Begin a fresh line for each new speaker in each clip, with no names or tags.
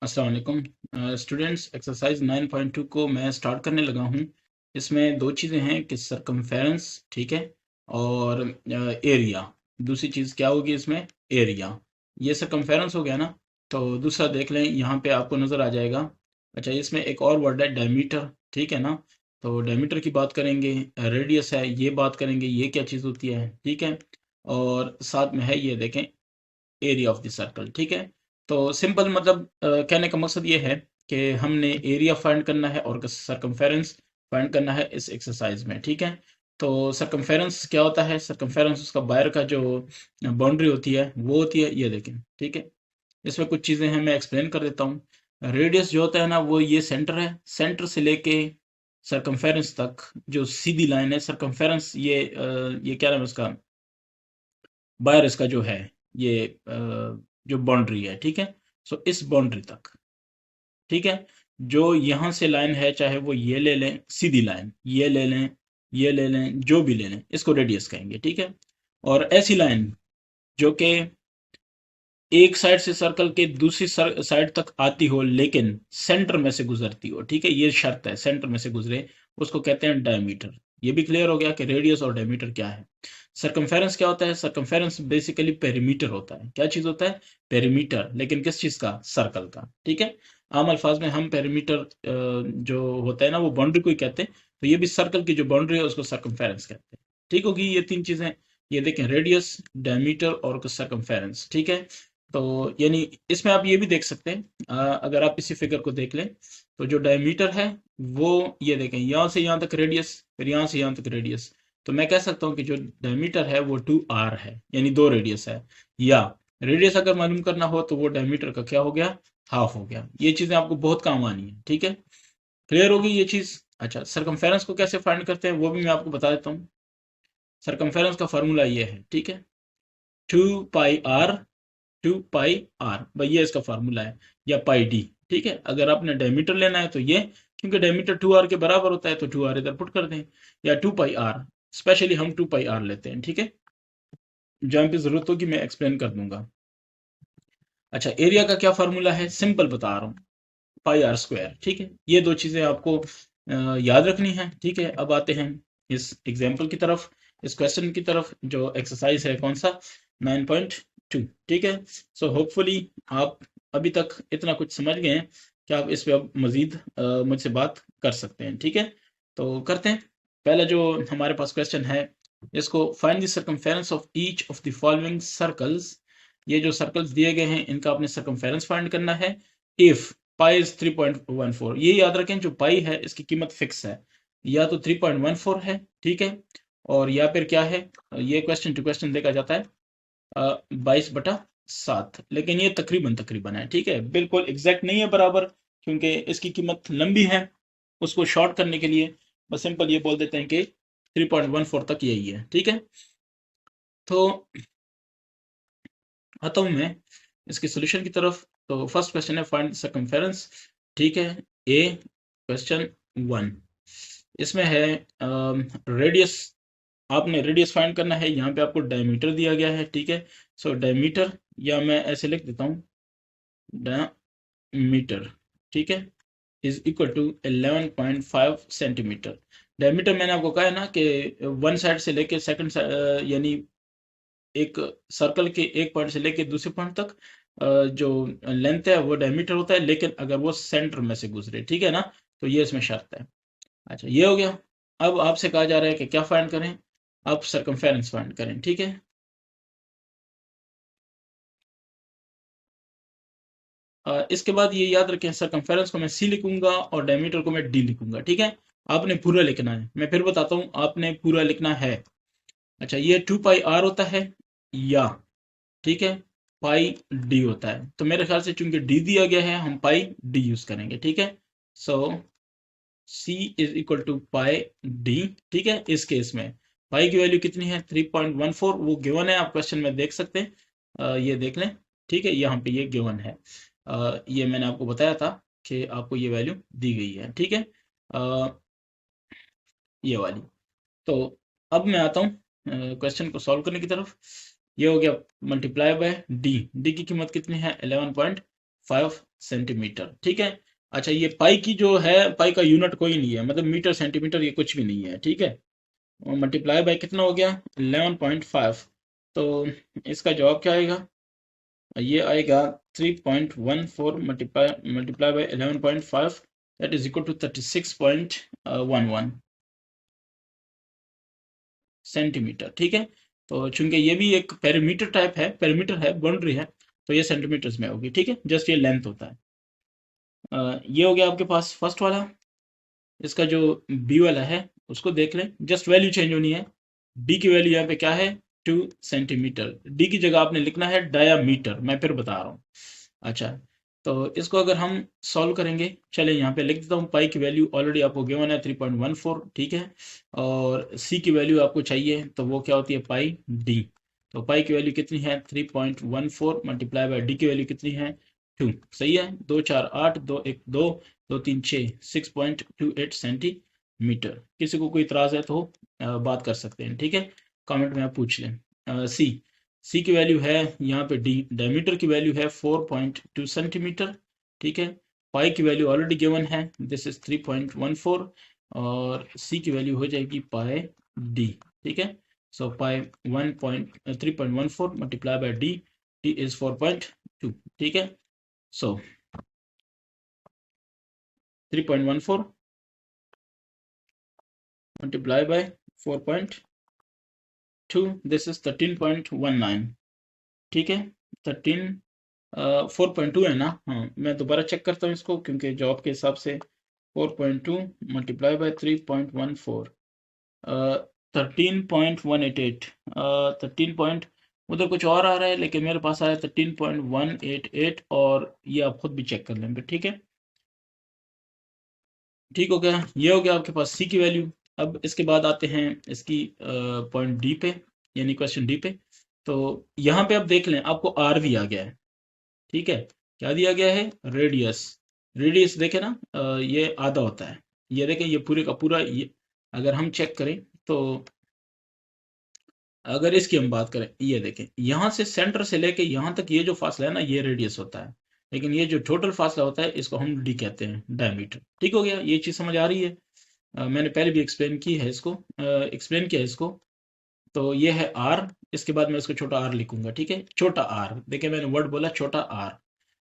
अस्सलाम वालेकुम students. Exercise 9.2 को मैं स्टार्ट करने लगा हूँ। इसमें दो चीज़ें हैं कि सरकमफेरेंस, ठीक है, और एरिया। दूसरी चीज़ क्या होगी इसमें? एरिया। ये सरकमफेरेंस हो गया ना। तो दूसरा देख लें, यहाँ पे आपको नज़र आ जाएगा। अच्छा, इसमें एक और वर्ड है डायमीटर, ठीक है ना। तो डायमीटर की बात करेंगे, रेडियस है ये बात करेंगे, ये क्या चीज़ होती है, ठीक है। और साथ में है ये देखें, एरिया ऑफ द सर्कल, ठीक है। तो सिंपल मतलब कहने का मकसद ये है कि हमने एरिया फाइंड करना है और सरकमफेरेंस फाइंड करना है इस एक्सरसाइज में, ठीक है। तो सरकमफेरेंस क्या होता है? सरकमफेरेंस उसका बाहर का जो बाउंड्री होती है वो होती है, ये देखें, ठीक है। इसमें कुछ चीज़ें हैं, मैं एक्सप्लेन कर देता हूँ। रेडियस जो होता है ना, वो ये सेंटर है, सेंटर से लेके सरकमफेरेंस तक जो सीधी लाइन है। सरकमफेरेंस ये क्या नाम है उसका, बाहर इसका जो है, ये जो बाउंड्री है, ठीक है। सो इस बाउंड्री तक, ठीक है। जो यहाँ से लाइन है, चाहे वो ये ले लें सीधी लाइन, ये ले लें, ये ले लें, जो भी ले लें, इसको रेडियस कहेंगे, ठीक है। और ऐसी लाइन जो कि एक साइड से सर्कल के दूसरी साइड तक आती हो लेकिन सेंटर में से गुजरती हो, ठीक है, ये शर्त है, सेंटर में से गुजरे, उसको कहते हैं डायमीटर। ये भी क्लियर हो गया कि रेडियस और डायमीटर क्या है। सरकमफेरेंस क्या होता है? सरकमफेरेंस बेसिकली पेरीमीटर होता है। क्या चीज होता है? पेरीमीटर। लेकिन किस चीज का? सर्कल का, ठीक है। आम अल्फाज में हम पेरीमीटर जो होता है ना, वो बाउंड्री को ही कहते हैं। तो ये भी सर्कल की जो बाउंड्री है उसको सरकमफेरेंस कहते हैं। ठीक होगी ये तीन चीजें। ये देखें, रेडियस, डायमीटर और सरकमफेरेंस, ठीक है। तो यानी इसमें आप ये भी देख सकते हैं, अगर आप इसी फिगर को देख लें, तो जो डायमीटर है वो, ये देखें, यहाँ से यहाँ तक रेडियस, फिर यहाँ से यहाँ तक रेडियस। तो मैं कह सकता हूँ कि जो डायमीटर है वो 2r है, यानी 2 रेडियस है। या रेडियस अगर मालूम करना हो तो वो डायमीटर का क्या हो गया? हाफ हो गया। ये चीजें आपको बहुत काम आनी है, ठीक है। क्लियर होगी ये चीज? अच्छा, सरकमफेरेंस को कैसे फाइंड करते हैं वो भी मैं आपको बता देता हूँ। सरकमफेरेंस का फॉर्मूला ये है, ठीक है, 2πr, 2πr भाई, ये इसका फार्मूला है। या पाई डी, ठीक है। अगर आपने डायमीटर लेना है तो ये, क्योंकि डायमीटर 2r के बराबर होता है तो 2r इधर पुट कर दें। या 2πr, स्पेशली हम 2πr लेते हैं, ठीक है। जहां पे जरूरत होगी मैं एक्सप्लेन कर दूंगा। अच्छा, एरिया का क्या फार्मूला है? सिंपल बता रहा हूँ, πr², ठीक है। ये दो चीजें आपको याद रखनी है, ठीक है। अब आते हैं इस एग्जाम्पल की तरफ, इस क्वेश्चन की तरफ, जो एक्सरसाइज है कौन सा, 9.2, ठीक है। सो होपफुली आप अभी तक इतना कुछ समझ गए हैं कि आप इस पे अब मजीद मुझसे बात कर सकते हैं, ठीक है। तो करते हैं। पहला जो हमारे पास क्वेश्चन है, इसको find the circumference of each of the following circles. ये जो सर्कल्स दिए गए हैं इनका आपने सर्कमफेरेंस फाइंड करना है। इफ पाई इज 3.14, ये याद रखें, जो पाई है इसकी कीमत फिक्स है, या तो 3.14 है, ठीक है, और या फिर क्या है, ये क्वेश्चन टू क्वेश्चन देखा जाता है 22/7। लेकिन ये तकरीबन तकरीबन है, ठीक है, बिल्कुल एग्जैक्ट नहीं है बराबर, क्योंकि इसकी कीमत लंबी है। उसको शॉर्ट करने के लिए बस सिंपल ये बोल देते हैं कि 3.14 तक यही है, ठीक है। तो आता हूं मैं इसके सोल्यूशन की तरफ। तो फर्स्ट क्वेश्चन है फाइंड सर्कमफेरेंस, ठीक है। ए क्वेश्चन 1, इसमें है रेडियस, आपने रेडियस फाइंड करना है। यहाँ पे आपको डायमीटर दिया गया है, ठीक है। सो डायमीटर, या मैं ऐसे लिख देता हूँ, डायमीटर, ठीक है, is equal to 11.5 centimetre. Diameter मैंने आपको कहा है ना कि वन साइड से लेके सेकंड, यानी एक सर्कल के एक पॉइंट से लेके दूसरे पॉइंट तक जो लेंथ है वो डायमीटर होता है, लेकिन अगर वो सेंटर में से गुजरे, ठीक है ना। तो ये इसमें शर्त है। अच्छा, ये हो गया। अब आपसे कहा जा रहा है कि क्या फाइंड करें? आप सरकमफेरेंस फाइंड करें, ठीक है। इसके बाद ये याद रखें, सरकमफेरेंस को मैं सी लिखूंगा और डायमीटर को मैं डी लिखूंगा, ठीक है। आपने पूरा लिखना है, मैं फिर बताता हूँ, आपने पूरा लिखना है। अच्छा, ये 2πr होता है, या ठीक है, पाई डी होता है। तो मेरे ख्याल से चूंकि डी दिया गया है हम पाई डी यूज करेंगे, ठीक है। So C is equal to pi D, ठीक है। इस केस में पाई की वैल्यू कितनी है? 3.14, वो गिवन है, आप क्वेश्चन में देख सकते हैं, ये देख लें, ठीक है। यहाँ पे ये गिवन है, ये मैंने आपको बताया था कि आपको ये वैल्यू दी गई है, ठीक है, ये वाली। तो अब मैं आता हूँ क्वेश्चन को सॉल्व करने की तरफ। ये हो गया मल्टीप्लाई बाय डी, डी की कीमत कितनी है? 5 सेंटीमीटर। ठीक है। अच्छा, ये पाई की जो है, पाई का यूनिट कोई नहीं है, मतलब मीटर सेंटीमीटर ये कुछ भी नहीं है। ठीक है। मल्टीप्लाई बाय कितना हो गया, 11.5। तो इसका जवाब क्या आएगा, ये आएगा 3.14 multiply by 11.5, that is equal to 36.11 centimetre. ठीक है। तो चूंकि ये भी एक पेरीमीटर टाइप है, पेरीमीटर है, बाउंड्री है, तो ये सेंटीमीटर्स में होगी। ठीक है, जस्ट ये लेंथ होता है। ये हो गया आपके पास फर्स्ट वाला। इसका जो बी वाला है उसको देख लें, जस्ट वैल्यू चेंज होनी है। डी की वैल्यू यहाँ पे क्या है, 2 सेंटीमीटर। डी की जगह आपने लिखना है डायामीटर, मैं फिर बता रहा हूँ। अच्छा, तो इसको अगर हम सॉल्व करेंगे, चले यहाँ पे लिख देता हूँ। पाई की वैल्यू ऑलरेडी आपको गिवन है 3.14। ठीक है। और सी की वैल्यू आपको चाहिए, तो वो क्या होती है, पाई डी। तो पाई की वैल्यू कितनी है, 3.14 मल्टीप्लाई बाय डी की वैल्यू कितनी है, 2। सही है। 2 4 8, 2 1 2, 2 3 6, 6.28 सेंटीमीटर। किसी को कोई इतराज है तो बात कर सकते हैं। ठीक है, कमेंट में आप पूछ लें। सी की वैल्यू है यहाँ पे डी, डायमीटर की वैल्यू है 4.2 सेंटीमीटर। ठीक है। पाई की वैल्यू ऑलरेडी गिवन है, दिस इज 3.14, और सी की वैल्यू हो जाएगी पाई डी। ठीक है। सो pi 3.14 multiply by D, D is 4.2। ठीक है। सो 3.14 multiply by 4.2, this is 13.19। ठीक है। 4.2 है ना, हाँ, मैं दोबारा चेक करता हूँ इसको, क्योंकि जॉब के हिसाब से 4.2 मल्टीप्लाई बाय 3.14, 13.188, 13 पॉइंट, उधर कुछ और आ रहा है, लेकिन मेरे पास आया 13.188, और ये आप खुद भी चेक कर लेंगे। ठीक है। ठीक हो गया, ये हो गया आपके पास सी की वैल्यू। अब इसके बाद आते हैं इसकी पॉइंट डी पे, यानी क्वेश्चन डी पे। तो यहाँ पे आप देख लें, आपको आर दिया गया है। ठीक है। क्या दिया गया है, रेडियस। रेडियस देखें ना, ये आधा होता है। ये देखें, ये पूरे का पूरा, ये अगर हम चेक करें, तो अगर इसकी हम बात करें, ये देखें, यहाँ से सेंटर से लेके यहाँ तक ये जो फासला है ना, ये रेडियस होता है। लेकिन ये जो टोटल फासला होता है, इसको हम डी कहते हैं, डायमीटर। ठीक हो गया, ये चीज़ समझ आ रही है। मैंने पहले भी एक्सप्लेन की है इसको, एक्सप्लेन किया है इसको। तो ये है आर, इसके बाद मैं इसको छोटा आर लिखूंगा। ठीक है, छोटा आर। देखिए, मैंने वर्ड बोला छोटा आर।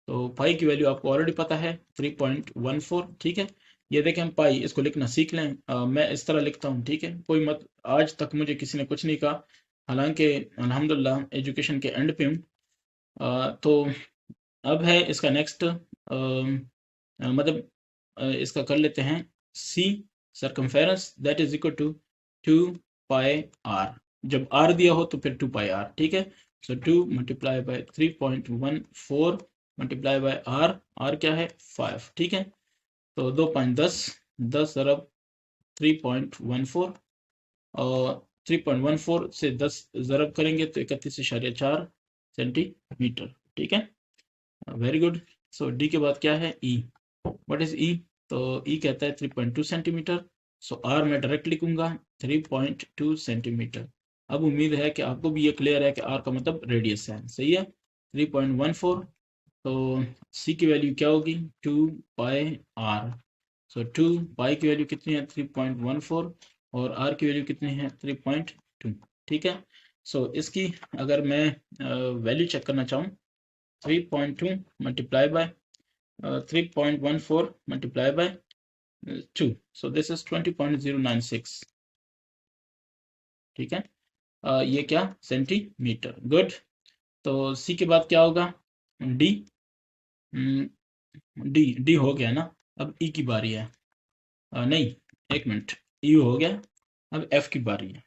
तो पाई की वैल्यू आपको ऑलरेडी पता है, 3.14। ठीक है। ये देखें, हम पाई इसको लिखना सीख लें। मैं इस तरह लिखता हूँ। ठीक है, कोई मत, आज तक मुझे किसी ने कुछ नहीं कहा, हालांकि अल्हम्दुलिल्लाह एजुकेशन के एंड पे हूँ। तो अब है इसका नेक्स्ट, मतलब इसका कर लेते हैं, C circumference that is equal to 2 pi R. जब आर दिया हो तो फिर 2 पाई आर। ठीक है। So 2 multiply by 3.14 multiply by R, R क्या है, 5। ठीक है। तो 2 5 10, 10 अरब 3.14, और 3.14 से 10 ज़रब करेंगे तो 31.4 सेंटीमीटर। ठीक है, वेरी गुड। सो डी के बाद क्या है, ई। व्हाट इज ई, तो ई कहता है 3.2 सेंटीमीटर। सो आर मैं डायरेक्ट लिखूंगा 3.2 सेंटीमीटर। अब उम्मीद है कि आपको भी ये क्लियर है कि आर का मतलब रेडियस है। सही है, 3.14। तो सी की वैल्यू क्या होगी, 2 पाई आर। सो 2 पाई की वैल्यू कितनी है, 3.14, और आर की वैल्यू कितनी है, 3.2। ठीक है। सो इसकी अगर मैं वैल्यू चेक करना चाहूँ, 3.2 multiply by 3.14 multiplied by 2, so this is 20.096। ठीक है। ये क्या, सेंटीमीटर। गुड। तो सी के बाद क्या होगा, डी। डी डी हो गया ना, अब ई की बारी है। नहीं, एक मिनट, यू हो गया, अब एफ की बारी है।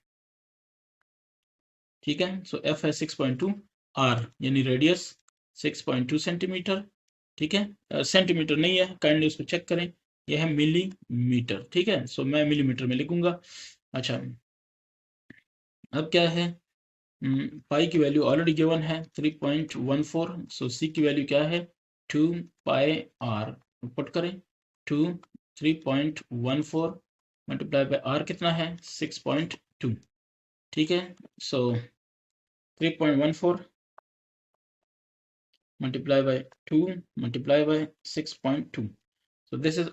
ठीक है। सो एफ है 6.2, आर यानी रेडियस 6.2 सेंटीमीटर। ठीक है, सेंटीमीटर नहीं है, काइंडली उसको चेक करें, ये है मिलीमीटर। ठीक है। सो मैं मिलीमीटर में लिखूंगा। अच्छा, अब क्या है, पाई की वैल्यू ऑलरेडी गिवन है 3.14। सो सी की वैल्यू क्या है, 2 पाई आर। पुट करें, 2 3.14 मल्टीप्लाई बाय आर कितना है, 6.2। ठीक है। सो 3.14 multiply by 2 multiply by 6.2. So this is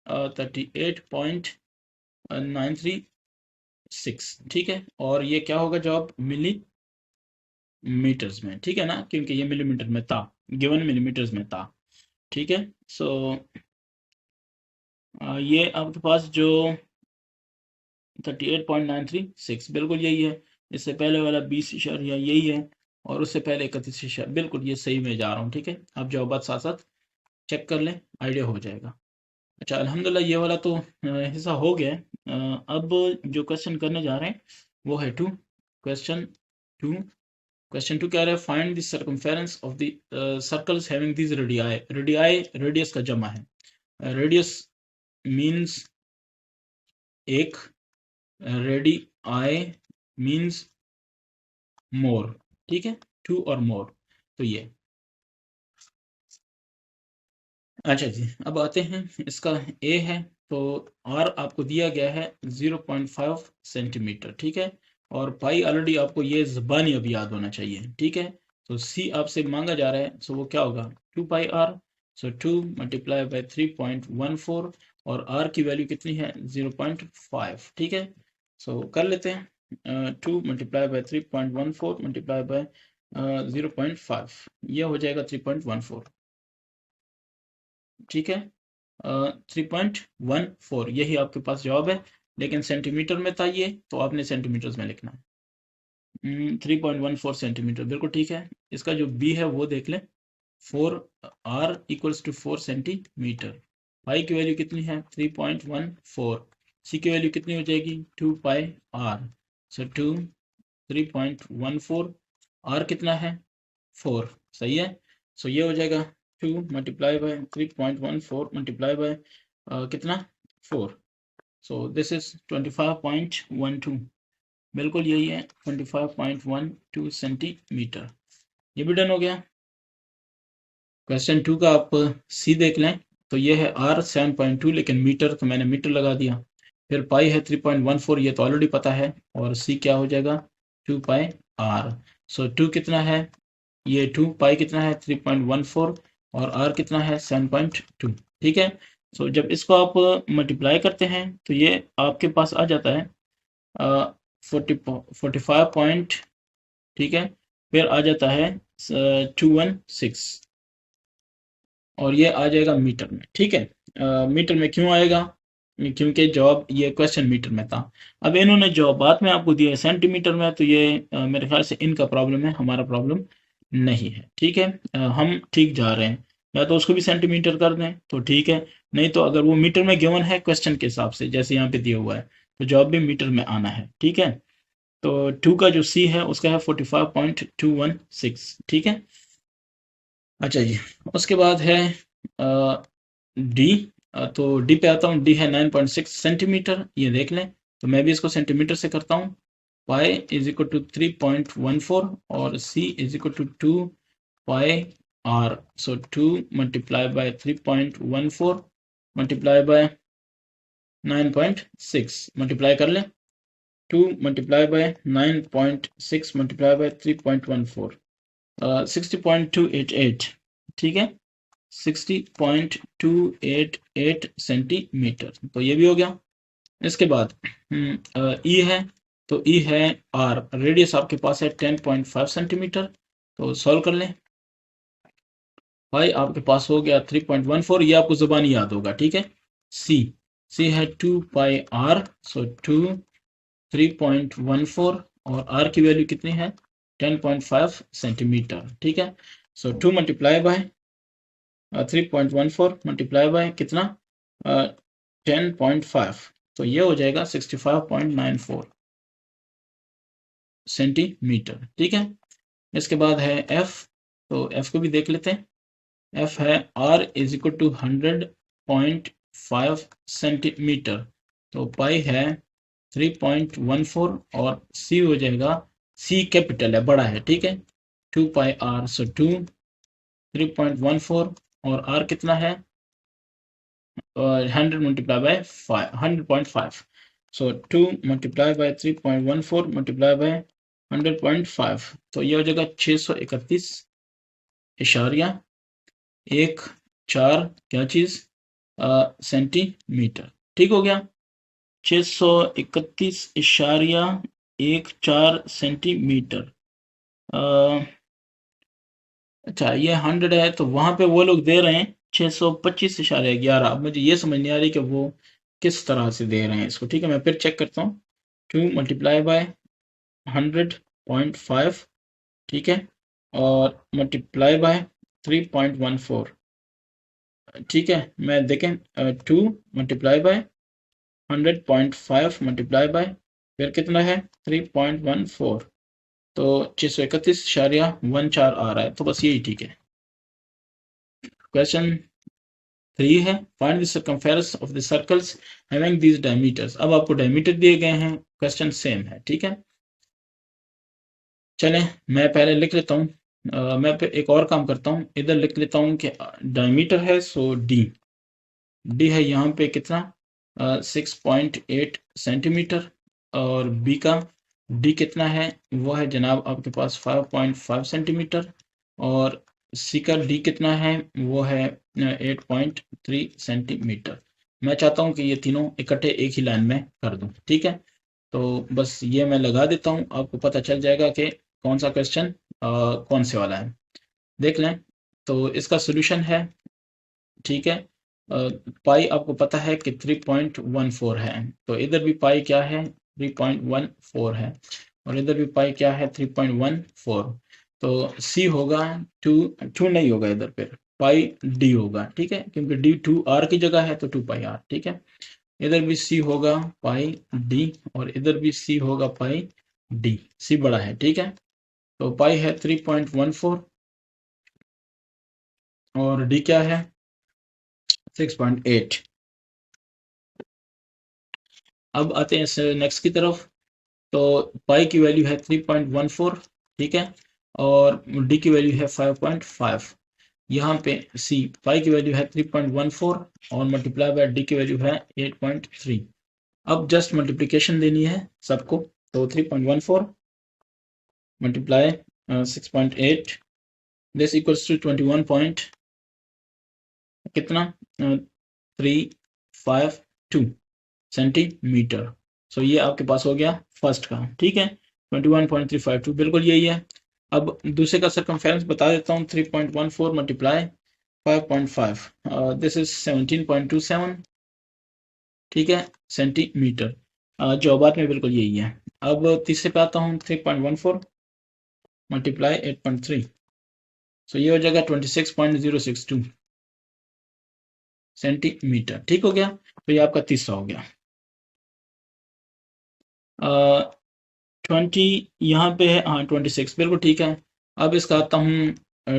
38.936, ठीक है। और ये क्या होगा जवाब, मिलीमीटर्स में, ठीक है ना, क्योंकि ये मिलीमीटर में था, गिवन मिलीमीटर्स में था, ठीक है। सो ये आपके पास जो 38.936 बिल्कुल यही है। इससे पहले वाला 20 या यही है, और उससे पहले 31 बिल्कुल ये सही में जा रहा हूँ, ठीक है। आप जवाब साथ साथ चेक कर लें, आइडिया हो जाएगा। अच्छा, अल्हम्दुलिल्लाह ये वाला तो हिस्सा हो गया है। अब जो क्वेश्चन करने जा रहे हैं वो है क्वेश्चन टू। क्वेश्चन टू कह रहा है find the circumference of the circles having this radii. Radii radius का जमा है। रेडियस मींस एक, रेडियाई मींस मोर, ठीक है, टू और मोर, तो ये। अच्छा जी, अब आते हैं, इसका ए है, तो आर आपको दिया गया है 0.5 सेंटीमीटर, ठीक है। और पाई ऑलरेडी आपको ये ज़बानी अभी याद होना चाहिए, ठीक है। तो सी आपसे मांगा जा रहा है, सो वो क्या होगा 2 pi R. So 2 multiply by 3.14, और आर की वैल्यू कितनी है 0.5, ठीक है। सो कर लेते हैं 2 मल्टीप्लाई बाई 3.14 मल्टीप्लाई बाई 0.5, ये हो जाएगा 3.14, ठीक है। 3.14 यही आपके पास जवाब है, लेकिन सेंटीमीटर में था ये, तो आपने सेंटीमीटर्स में लिखना है। 3.14 सेंटीमीटर बिल्कुल ठीक है। इसका जो बी है वो देख लें, 4r इक्वल्स टू 4 सेंटीमीटर। पाई की वैल्यू कितनी है 3.14, सी की वैल्यू कितनी हो जाएगी 2 पाई आर। सो 2 3.14, आर कितना है 4, सही है। सो ये हो जाएगा 2 मल्टीप्लाई बाय 3.14 मल्टीप्लाई बाय कितना 4। सो दिस इज 25.12, बिल्कुल यही है 25.12 सेंटीमीटर। ये भी डन हो गया। क्वेश्चन 2 का आप सी देख लें, तो ये है आर 7.2, लेकिन मीटर तो मैंने मीटर लगा दिया। फिर पाई है 3.14, ये तो ऑलरेडी पता है, और सी क्या हो जाएगा 2 पाई आर। सो 2 कितना है, ये 2 पाई कितना है 3.14, और आर कितना है 7.2, ठीक है। सो जब इसको आप मल्टीप्लाई करते हैं तो ये आपके पास आ जाता है 45 पॉइंट, ठीक है। फिर आ जाता है 216, और ये आ जाएगा मीटर में, ठीक है। मीटर में क्यों आएगा, क्योंकि जवाब ये क्वेश्चन मीटर में था। अब इन्होंने जवाब बाद में आपको दिया है सेंटीमीटर में, तो ये मेरे ख्याल से इनका प्रॉब्लम है, हमारा प्रॉब्लम नहीं है, ठीक है। हम ठीक जा रहे हैं, या तो उसको भी सेंटीमीटर कर दें तो ठीक है, नहीं तो अगर वो मीटर में गिवन है क्वेश्चन के हिसाब से जैसे यहाँ पे दिया हुआ है, तो जवाब भी मीटर में आना है, ठीक है। तो 2 का जो सी है उसका है 45.216, ठीक है। अच्छा जी, उसके बाद है डी। तो डी पे आता हूँ, डी है 9.6 सेंटीमीटर, ये देख लें। तो मैं भी इसको सेंटीमीटर से करता हूँ। पाई इज इक्वल टू 3.14, और C is equal to 2 pi R. So 2 multiply by 3.14 multiply by 9.6, multiply कर लें। 2 मल्टीप्लाई बाय 9.6 मल्टीप्लाई बाय 3.14, 60.288, ठीक है, 60.288 सेंटीमीटर, तो ये भी हो गया। इसके बाद ई है, तो ई है आर, रेडियस आपके पास है 10.5 सेंटीमीटर, तो सॉल्व कर लें। भाई आपके पास हो गया 3.14, ये आपको जुबानी याद होगा, ठीक है। सी है 2 पाई आर, सो 2 3.14, और आर की वैल्यू कितनी है 10.5 सेंटीमीटर, ठीक है। So 2 multiply by 3.14 multiply bye कितना 10.5, तो ये हो जाएगा 65.94 सेंटीमीटर, ठीक है। इसके बाद है एफ, तो एफ को भी देख लेते हैं। एफ है r is equal to 100.5 centimetre, तो पाई है 3.14, और सी हो जाएगा, सी कैपिटल है, बड़ा है, ठीक है, 2 पाई आर। सो 2 3.14, और आर कितना है 100 multiply by 100.5। So 2 multiply by 3.14 multiply bye 100.5, तो ये हो जाएगा 631 इशारिया 14 क्या चीज सेंटीमीटर। ठीक हो गया। 631.14 सेंटीमीटर। अच्छा ये 100 है तो वहां पे वो लोग दे रहे हैं 625.11। अब मुझे ये समझ नहीं आ रही कि वो किस तरह से दे रहे हैं इसको। ठीक है, मैं फिर चेक करता हूँ। 2 मल्टीप्लाई बाय 100.5, ठीक है, और मल्टीप्लाई बाय 3.14। ठीक है, मैं देखें 2 मल्टीप्लाई बाय 100.5 मल्टीप्लाई बाय फिर कितना है 3.14, तो 631.14 आ रहा है। तो बस यही ठीक है। क्वेश्चन 3 है, find the circumference of the circles having these diameters. अब आपको डायमीटर दिए गए हैं, क्वेश्चन सेम है। ठीक है, चलें मैं पहले लिख लेता हूँ। मैं फिर एक और काम करता हूँ, इधर लिख लेता हूँ कि डायमीटर है सो डी है यहाँ पे कितना 6.8 सेंटीमीटर, और बी का डी कितना है वो है जनाब आपके पास 5.5 सेंटीमीटर, और सी का डी कितना है वो है 8.3 सेंटीमीटर। मैं चाहता हूँ कि ये तीनों इकट्ठे एक ही लाइन में कर दूं। ठीक है, तो बस ये मैं लगा देता हूँ, आपको पता चल जाएगा कि कौन सा क्वेश्चन कौन से वाला है। देख लें, तो इसका सोल्यूशन है, ठीक है, पाई आपको पता है कि 3.14 है, तो इधर भी पाई क्या है 3.14 है, और इधर भी पाई क्या है 3.14। तो सी होगा 2 नहीं होगा इधर, फिर पाई डी होगा। ठीक है, क्योंकि डी 2r की जगह है तो 2 पाई r। ठीक है, इधर भी सी होगा पाई डी, और इधर भी सी होगा पाई डी, सी बड़ा है। ठीक है, तो पाई है 3.14 और डी क्या है 6.8। अब आते हैं नेक्स्ट की तरफ। तो पाई की वैल्यू है 3.14, ठीक है, और डी की वैल्यू है 5.5। यहाँ पे सी पाई की वैल्यू है 3.14 और मल्टीप्लाई बाय डी की वैल्यू है 8.3। अब जस्ट मल्टीप्लिकेशन देनी है सबको, तो 3.14 multiply 6.8 this equals to 21 point कितना 352 सेंटीमीटर। सो ये आपके पास हो गया फर्स्ट का। ठीक है, 21.352 बिल्कुल यही है। अब दूसरे का सरकमफेरेंस बता देता हूँ, 3.14 मल्टीप्लाई 5.5 दिस इज 17.27, ठीक है, सेंटीमीटर। जवाबात में बिल्कुल यही है। अब तीसरे पे आता हूँ, 3.14 मल्टीप्लाई 8.3, सो ये हो जाएगा 26.062 सेंटीमीटर। ठीक हो गया, तो ये आपका तीसरा हो गया। 20 यहाँ पे है, हाँ 26 बिल्कुल ठीक है। अब इसका आता हूँ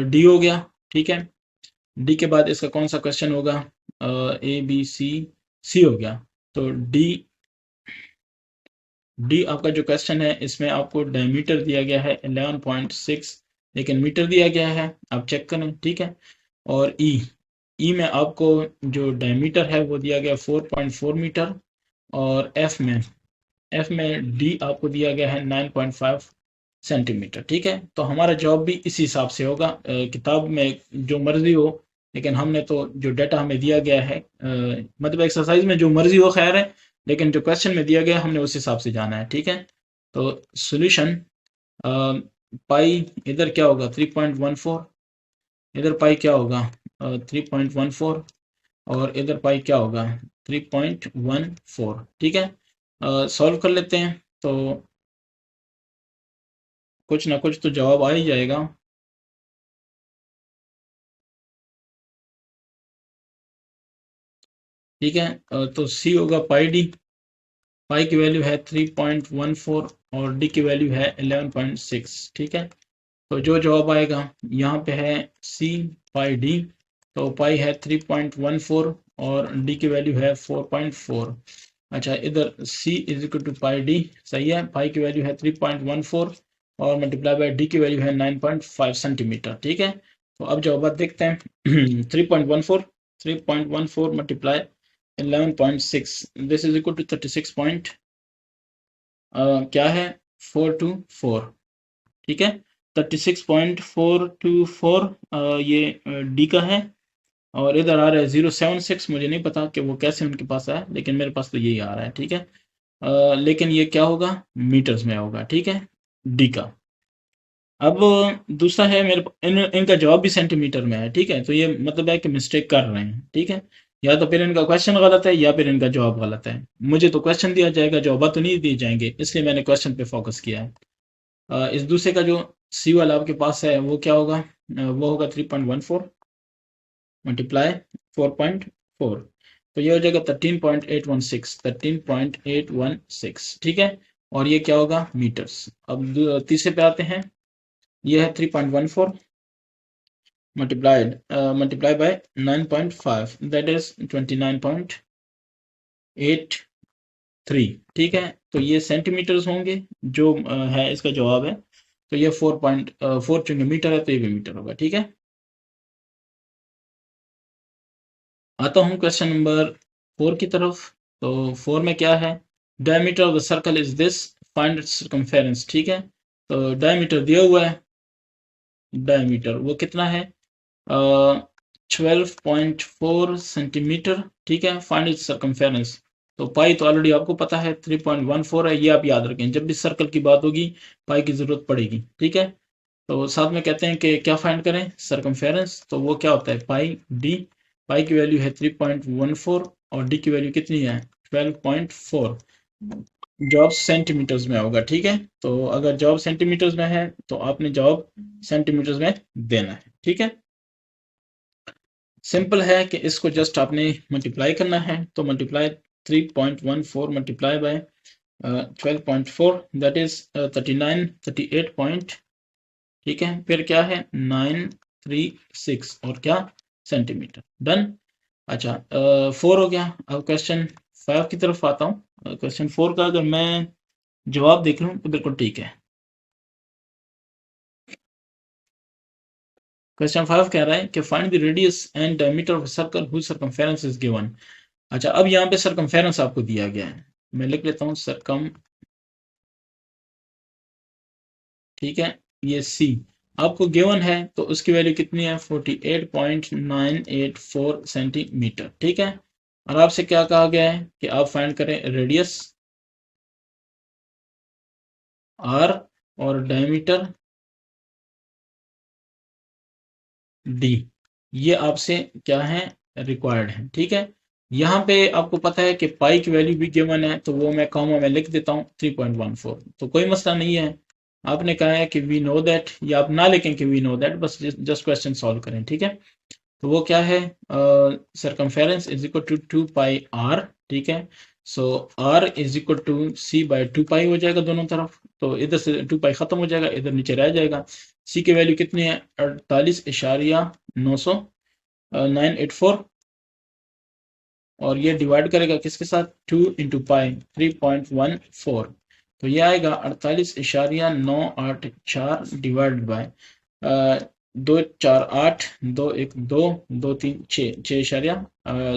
डी हो गया। ठीक है, डी के बाद इसका कौन सा क्वेश्चन होगा, ए बी सी, सी हो गया। तो डी आपका जो क्वेश्चन है इसमें आपको डायमीटर दिया गया है 11.6, लेकिन मीटर दिया गया है, आप चेक करें। ठीक है, और ई में आपको जो डायमीटर है वो दिया गया 4.4 मीटर, और एफ में डी आपको दिया गया है 9.5 सेंटीमीटर। ठीक है, तो हमारा जवाब भी इसी हिसाब से होगा। किताब में जो मर्जी हो, लेकिन हमने तो जो डाटा हमें दिया गया है मतलब एक्सरसाइज में जो मर्जी हो खैर है, लेकिन जो क्वेश्चन में दिया गया हमने उस हिसाब से जाना है। ठीक है, तो सोल्यूशन पाई इधर क्या होगा 3.14, इधर पाई क्या होगा 3.14, और इधर पाई क्या होगा 3.14। ठीक है, सॉल्व कर लेते हैं, तो कुछ ना कुछ तो जवाब आ ही जाएगा। ठीक है, तो सी होगा पाई डी, पाई की वैल्यू है 3.14 और डी की वैल्यू है 11.6। ठीक है, तो जो जवाब आएगा यहाँ पे है सी पाई डी, तो पाई है 3.14 और डी की वैल्यू है 4.4। अच्छा, इधर C is equal to pi d, सही है, पाई की वैल्यू है 3.14 और मल्टीप्लाई बाय डी की वैल्यू है 9.5 सेंटीमीटर। ठीक है, तो अब जवाब देखते हैं 3.14 multiply 11.6 this is equal to 36 point क्या है 424। ठीक है, 36.424 ये डी का है, और इधर आ रहा है 076। मुझे नहीं पता कि वो कैसे उनके पास आया, लेकिन मेरे पास तो यही आ रहा है, ठीक है। लेकिन ये क्या होगा, मीटर्स में होगा, ठीक है, डी का। अब दूसरा है मेरे इनका जवाब भी सेंटीमीटर में है, ठीक है, तो ये मतलब है कि मिस्टेक कर रहे हैं, ठीक है। या तो फिर इनका क्वेश्चन गलत है या फिर इनका जवाब गलत है। मुझे तो क्वेश्चन दिया जाएगा, जवाब तो नहीं दिए जाएंगे, इसलिए मैंने क्वेश्चन पे फोकस किया है। इस दूसरे का जो सी वाला आपके पास है वो क्या होगा, वो होगा 3.14 मल्टीप्लाई 4.4, तो ये हो जाएगा 13.816, ठीक है। और ये क्या होगा, मीटर्स। अब तीसरे पे आते हैं, ये है 3.14 मल्टीप्लाई बाय 9.5, दैट इज 29.83, ठीक है। तो ये सेंटीमीटर्स होंगे, जो है इसका जवाब है। तो ये 4.4 चूंकि मीटर है तो ये भी मीटर होगा, ठीक है। आता हूँ क्वेश्चन नंबर 4 की तरफ। तो 4 में क्या है, diameter of the circle is this, find its circumference, ठीक है। तो डायमीटर दिया हुआ है, डायमीटर वो कितना है, 12.4 सेंटीमीटर, ठीक है। फाइंड इट्स सर्कमफेरेंस, तो पाई तो ऑलरेडी आपको पता है 3.14 है, ये आप याद रखें, जब भी सर्कल की बात होगी पाई की जरूरत पड़ेगी, ठीक है। तो साथ में कहते हैं कि क्या फाइंड करें, सर्कमफेरेंस, तो वो क्या होता है, पाई डी। पाई की वैल्यू है 3.14 और डी की वैल्यू कितनी है, 12.4। जॉब सेंटीमीटर्स में होगा, ठीक है। तो अगर जॉब सेंटीमीटर्स में है तो आपने जॉब सेंटीमीटर्स में देना है, ठीक है। सिंपल है कि इसको जस्ट आपने मल्टीप्लाई करना है, तो multiply 3.14 multiply bye 12.4, that is 38 point, ठीक है। फिर क्या है 936 और क्या, सेंटीमीटर, डन। अच्छा 4 हो गया। अब क्वेश्चन 5 की तरफ आता हूँ। क्वेश्चन 4 का अगर मैं जवाब देख लूँ तो बिल्कुल ठीक है। क्वेश्चन 5 कह रहा है कि find the radius and diameter of circle whose circumference is given. अच्छा, अब यहाँ पे सर्कमफेरेंस आपको दिया गया है, मैं लिख लेता हूँ सर्कम, ठीक है। ये सी आपको गिवन है, तो उसकी वैल्यू कितनी है, 48.984 सेंटीमीटर, ठीक है। और आपसे क्या कहा गया है कि आप फाइंड करें रेडियस आर और डायमीटर डी, ये आपसे क्या है, रिक्वायर्ड है, ठीक है। यहाँ पे आपको पता है कि पाई की वैल्यू भी गिवन है, तो वो मैं कॉमा में लिख देता हूँ 3.14, तो कोई मसला नहीं है। आपने कहा है कि वी नो दैट, या आप ना लिखें कि वी नो दैट, बस जस्ट क्वेश्चन सॉल्व करें, ठीक है। तो वो क्या है, circumference is equal to 2 pi are, ठीक है। So r is equal to c by 2 pi हो जाएगा दोनों तरफ, तो इधर से 2 पाई खत्म हो जाएगा, इधर नीचे रह जाएगा। सी की वैल्यू कितनी है, 48.984, और ये डिवाइड करेगा किसके साथ, 2 इंटू पाई 3.14, तो ये आएगा 48.984 डिवाइड बाय 2 4 8 2 1 2 2 3 6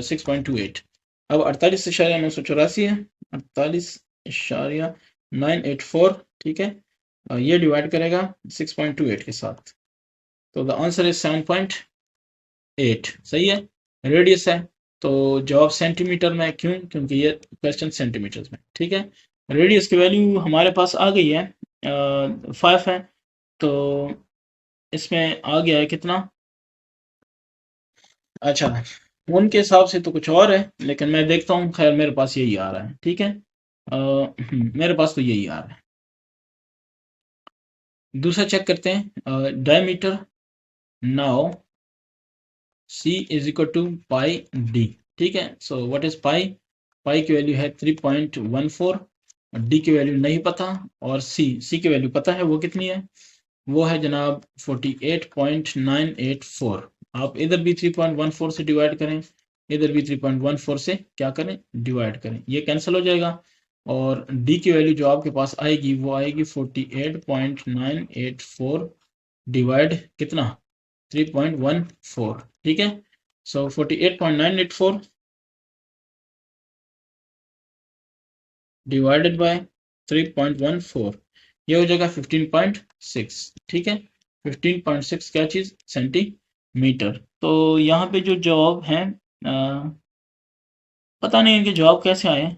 6.28। अब 48.984 है, 48.984, ठीक है। ये डिवाइड करेगा 6.28 के साथ, तो द आंसर इज 7.8, सही है। रेडियस है, तो जवाब सेंटीमीटर में, क्यों, क्योंकि ये क्वेश्चन सेंटीमीटर्स में, ठीक है। रेडियस की वैल्यू हमारे पास आ गई है, 5 है, तो इसमें आ गया है कितना, अच्छा उनके हिसाब से तो कुछ और है, लेकिन मैं देखता हूँ, खैर मेरे पास यही आ रहा है, ठीक है। मेरे पास तो यही आ रहा है। दूसरा चेक करते हैं, diameter, now C is equal to pi D, ठीक है। सो व्हाट इज पाई, पाई की वैल्यू है 3.14, डी की वैल्यू नहीं पता, और सी की वैल्यू पता है, वो कितनी है, वो है जनाब 48.984। आप इधर भी 3.14 से डिवाइड करें, इधर भी 3.14 से क्या करें, डिवाइड करें, ये कैंसिल हो जाएगा, और डी की वैल्यू जो आपके पास आएगी वो आएगी 48.984 डिवाइड कितना, 3.14, ठीक है। सो 48.984 डिवाइडेड बाय 3.14, ये हो जाएगा 15.6, ठीक है। 15.6 क्या चीज़, सेंटीमीटर। तो यहाँ पे जो जवाब है पता नहीं इनके जवाब कैसे आए,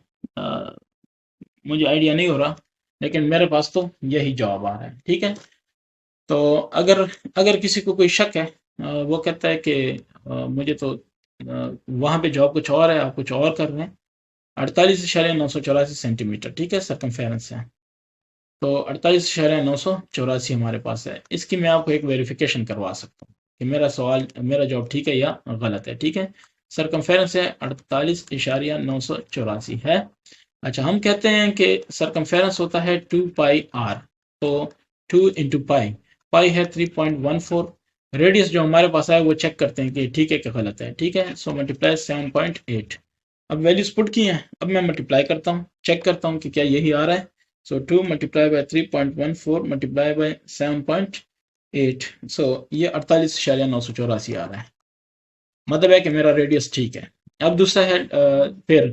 मुझे आइडिया नहीं हो रहा, लेकिन मेरे पास तो यही जवाब आ रहा है, ठीक है। तो अगर अगर किसी को कोई शक है, वो कहता है कि मुझे तो वहाँ पे जवाब कुछ और है, आप कुछ और कर रहे हैं। 48,984 सेंटीमीटर, ठीक है, सरकमफेरेंस है। तो 48,984 हमारे पास है। इसकी मैं आपको एक वेरिफिकेशन करवा सकता हूँ कि मेरा जवाब ठीक है या गलत है, ठीक है। सरकमफेरेंस है 48,984 है। अच्छा, हम कहते हैं कि सरकमफेरेंस होता है 2πr, तो 2 इंटू पाई, पाई है 3.14। रेडियस जो हमारे पास है वो चेक करते हैं कि ठीक है कि गलत है, ठीक है। So multiply 7.8। अब वैल्यूज पुट की हैं, अब मैं मल्टीप्लाई करता हूँ, चेक करता हूँ कि क्या यही आ रहा है। So 2 multiply by 3.14 multiply bye 7.8, सो ये 48,984 आ रहा है, मतलब है कि मेरा रेडियस ठीक है। अब दूसरा है फिर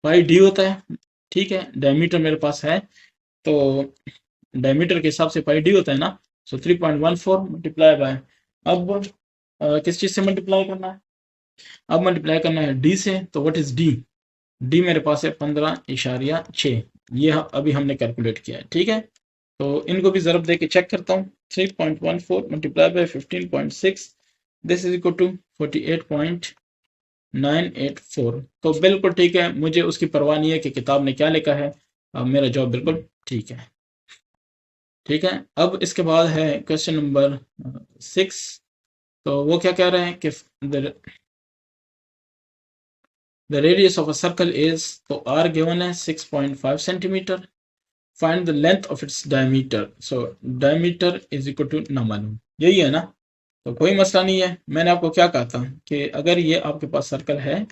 पाई डी होता है, ठीक है, डायमीटर मेरे पास है, तो डायमीटर के हिसाब से पाई डी होता है ना। सो 3.14 मल्टीप्लाई बाय, अब किस चीज से मल्टीप्लाई करना है, अब मल्टीप्लाई करना है डी से। तो व्हाट इज डी, डी मेरे पास है 15.6, ये अभी हमने कैलकुलेट किया है, ठीक है। तो इनको भी ज़रब दे के चेक करता हूँ। 3.14 multiply by 15.6, this is equal to 48.984। तो बिल्कुल ठीक है, मुझे उसकी परवाह नहीं है कि किताब ने क्या लिखा है, मेरा जवाब बिल्कुल ठीक है, ठीक है। अब इसके बाद है क्वेश्चन नंबर 6। तो वो क्या कह रहे हैं कि the radius of a circle is, तो आर गिवन है 6.5 centimetre, find the length of its diameter. So diameter is equal to ना मालूम, यही है ना। तो कोई मसला नहीं है, मैंने आपको क्या कहा था कि अगर ये आपके पास सर्कल है,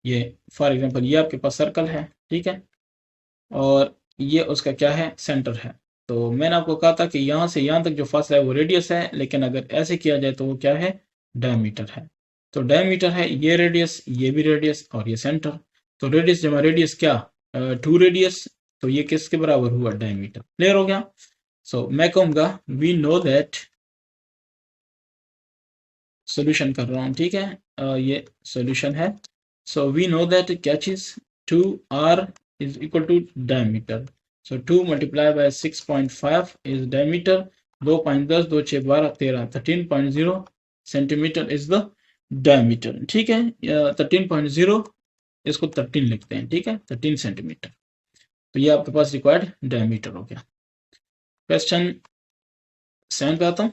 ये फॉर एग्जांपल ये आपके पास सर्कल है, ठीक है, और ये उसका क्या है, सेंटर है। तो मैंने आपको कहा था कि यहाँ से यहाँ तक जो फासला है वो रेडियस है, लेकिन अगर ऐसे किया जाए तो वो क्या है, डायमीटर है। तो डायमीटर है ये रेडियस, ये भी रेडियस, और ये सेंटर। तो रेडियस जमा रेडियस क्या, 2 रेडियस, तो ये किसके बराबर हुआ, डायमीटर। क्लियर हो गया। सो मैं कहूँगा वी नो दैट, सोल्यूशन कर रहा हूँ, ठीक है, ये सोल्यूशन है। सो वी नो दैट क्या चीज, 2r is equal to diameter. So 2 multiply by 6.5 is diameter, 2.10 2 6 12 13, 13.0 centimetre is the diameter, ठीक है। 13.0, इसको 13 लिखते हैं, ठीक है, 13 सेंटीमीटर। तो ये आपके पास रिक्वायर्ड डायमीटर हो गया। क्वेश्चन 7 पे आता हूँ।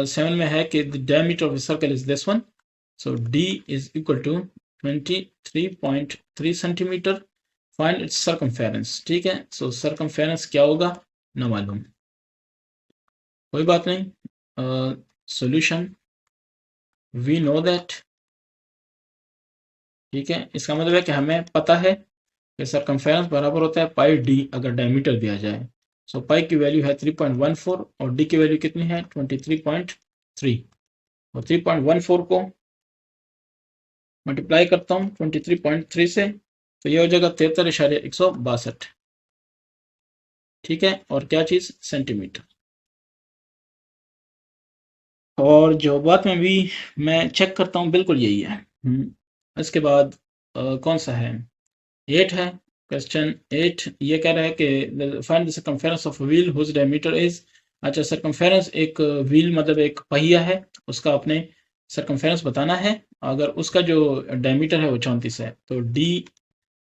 7 में है कि the diameter of circle is this one, so d is equal to 23.3 centimetre, find its circumference, ठीक है। सो सर्कमफेरेंस क्या होगा, ना मालूम, कोई बात नहीं। सॉल्यूशन वी नो दैट, ठीक है, इसका मतलब है कि हमें पता है कि सरकमफेरेंस बराबर होता है पाई डी अगर डायमीटर दिया जाए। सो पाई की वैल्यू है 3.14 और डी की वैल्यू कितनी है, 23.3, और 3.14 को मल्टीप्लाई करता हूँ 23.3 से, तो ये हो जाएगा 73.162, ठीक है, और क्या चीज़, सेंटीमीटर। और जो बात में भी मैं चेक करता हूँ बिल्कुल यही है। इसके बाद कौन सा है, 8 है। क्वेश्चन 8 ये कह रहा है कि find the circumference of wheel whose diameter is. अच्छा, सर्कमफेरेंस एक व्हील मतलब एक पहिया है, उसका अपने सर्कमफेरेंस बताना है, अगर उसका जो डायमीटर है वो 34 है, तो डी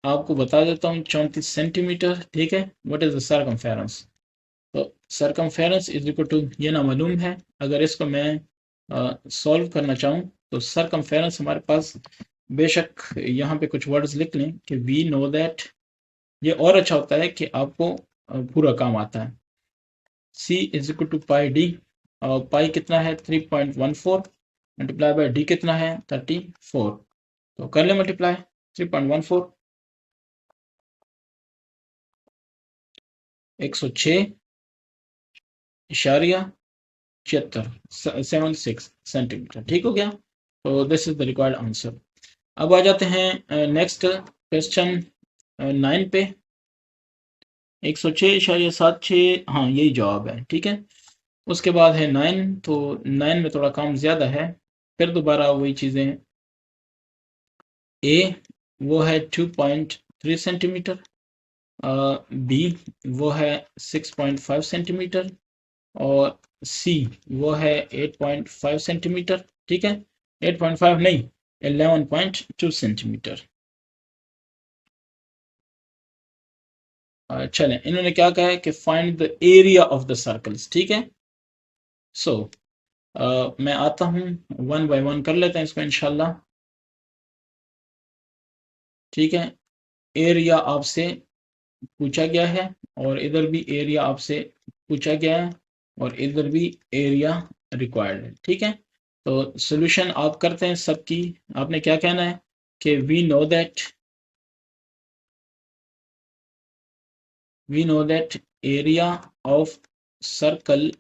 आपको बता देता हूँ 34 सेंटीमीटर, ठीक है। व्हाट इज द सर्कमफेरेंस, तो सर्कमफेरेंस इज इक्वल टू, ये ना मालूम है, अगर इसको मैं सॉल्व करना चाहूँ तो सर्कमफेरेंस हमारे पास, बेशक यहाँ पे कुछ वर्ड्स लिख लें कि वी नो दैट, ये और अच्छा होता है कि आपको पूरा काम आता है। C is equal to pi d, और पाई कितना है 3.14 मल्टीप्लाई बाय डी कितना है 34, तो कर ले मल्टीप्लाई 3.14 106.76 76 ठीक हो गया। तो this is the required answer. अब आ जाते हैं नेक्स्ट क्वेश्चन 9 पे। 106.76, हाँ यही जवाब है, ठीक है। उसके बाद है 9, तो 9 में थोड़ा काम ज़्यादा है, फिर दोबारा वही चीज़ें हैं। ए वो है 2.3 सेंटीमीटर, बी वो है 6.5 सेंटीमीटर, और सी वो है 8.5 सेंटीमीटर, ठीक है। 8.5 नहीं, 11.2 सेंटीमीटर। चलें, इन्होंने क्या कहा है कि find the area of the circles, ठीक है। सो मैं आता हूँ, वन बाय वन कर लेते हैं इसको इंशाल्लाह, ठीक है। एरिया आपसे पूछा गया है, और इधर भी एरिया आपसे पूछा गया है, और इधर भी एरिया रिक्वायर्ड है, ठीक है। तो सॉल्यूशन आप करते हैं सबकी। आपने क्या कहना है कि we know that area of circle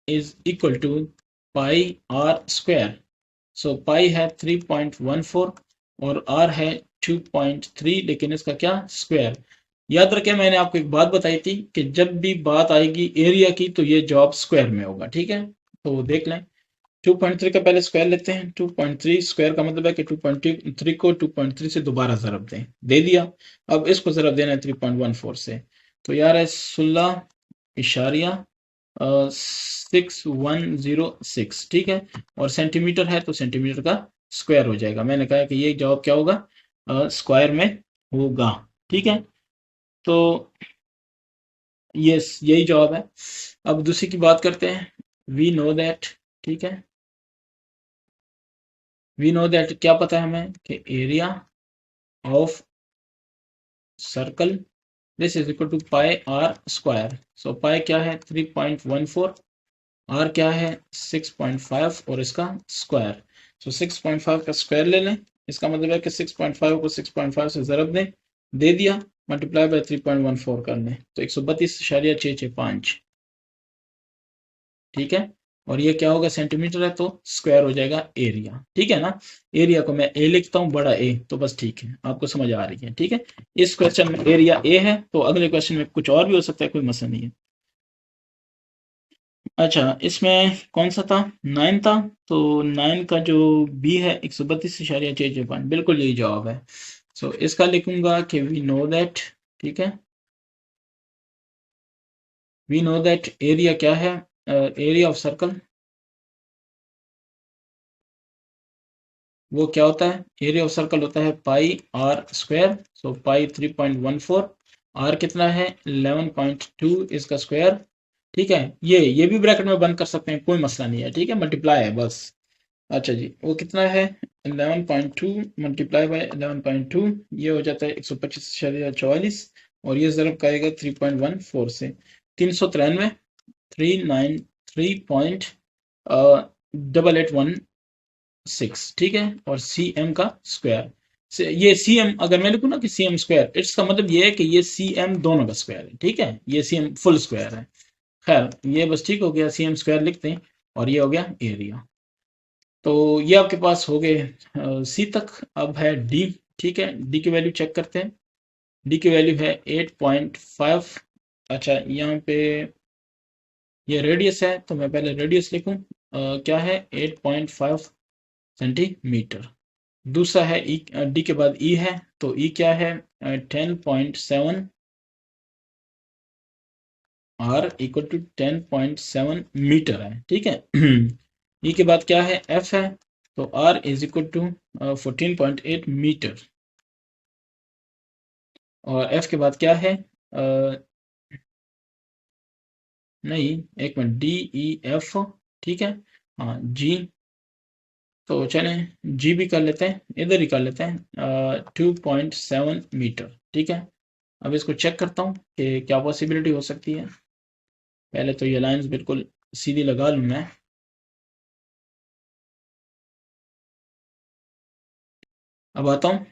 is equal to pi r square. So pi है 3.14 और r है 2.3, लेकिन इसका क्या स्क्वायर। याद रखें, मैंने आपको एक बात बताई थी कि जब भी बात आएगी एरिया की तो ये जवाब स्क्वायर में होगा, ठीक है। तो देख लें, 2.3 का पहले स्क्वायर लेते हैं। 2.3 स्क्वायर का मतलब है कि 2.3 को 2.3 से दोबारा ज़रब दें, दे दिया। अब इसको ज़रब देना है 3.14 से, तो यार है 16 6106, ठीक है। और सेंटीमीटर है तो सेंटीमीटर का स्क्वायर हो जाएगा। मैंने कहा कि ये जवाब क्या होगा, स्क्वायर में होगा, ठीक है। तो यस, यही जवाब है। अब दूसरी की बात करते हैं। वी नो दैट, ठीक है, वी नो दैट क्या पता है हमें कि area of circle this is equal to pi r square. So pi क्या है 3.14, आर क्या है 6.5, और इसका स्क्वायर। सो 6.5 का स्क्वायर ले लें, इसका मतलब है कि 6.5 को 6.5 से ज़रब दें, दे दिया, मल्टीप्लाई बाय 3.14 कर लें, तो 132.665, ठीक है। और ये क्या होगा, सेंटीमीटर है तो स्क्वायर हो जाएगा एरिया, ठीक है ना। एरिया को मैं ए लिखता हूँ, बड़ा ए, तो बस ठीक है, आपको समझ आ रही है, ठीक है। इस क्वेश्चन में एरिया ए है, तो अगले क्वेश्चन में कुछ और भी हो सकता है, कोई मसला नहीं है। अच्छा, इसमें कौन सा था, 9 था, तो 9 का जो बी है 132.665, बिल्कुल यही जवाब है। सो इसका लिखूंगा कि वी नो दैट, ठीक है, वी नो दैट एरिया क्या है, एरिया ऑफ सर्कल वो क्या होता है, एरिया ऑफ सर्कल होता है pi r square. So pi 3.14, r कितना है 11.2, इसका स्क्वायर, ठीक है। ये भी ब्रैकेट में बंद कर सकते हैं, कोई मसला नहीं है, ठीक है, मल्टीप्लाई है बस। अच्छा जी, वो कितना है 11.2 मल्टीप्लाई बाय 11.2, ये हो जाता है 125.44, और ये ज़रब करेगा 3.14 से 393, 393.8816, ठीक है। और सी एम का स्क्वायर से, ये सी एम अगर मैं लिखूँ ना कि सी एम स्क्वायर, इसका मतलब ये है कि ये सी एम दोनों का स्क्वायर है, ठीक है, ये सी एम फुल स्क्वायर है। खैर ये बस ठीक हो गया, सी एम स्क्वायर लिखते हैं, और ये हो गया एरिया। तो ये आपके पास हो गए सी तक। अब है डी, ठीक है, डी की वैल्यू चेक करते हैं। डी की वैल्यू है 8.5। अच्छा, यहाँ पे ये रेडियस है, तो मैं पहले रेडियस लिखूं, क्या है 8.5 सेंटीमीटर। दूसरा है ई, डी के बाद ई है, तो ई क्या है 10.7, आर इक्वल टू 10.7 मीटर है, ठीक है। ई के बाद क्या है एफ है, तो r is equal to 14.8 metre. और एफ के बाद क्या है, नहीं, एक मिनट, डी ई एफ, ठीक है, हाँ जी। तो चलें जी भी कर लेते हैं, इधर ही कर लेते हैं 2.7 मीटर, ठीक है। अब इसको चेक करता हूँ कि क्या पॉसिबिलिटी हो सकती है। पहले तो ये लाइंस बिल्कुल सीधी लगा लूँ मैं। अब आता हूँ,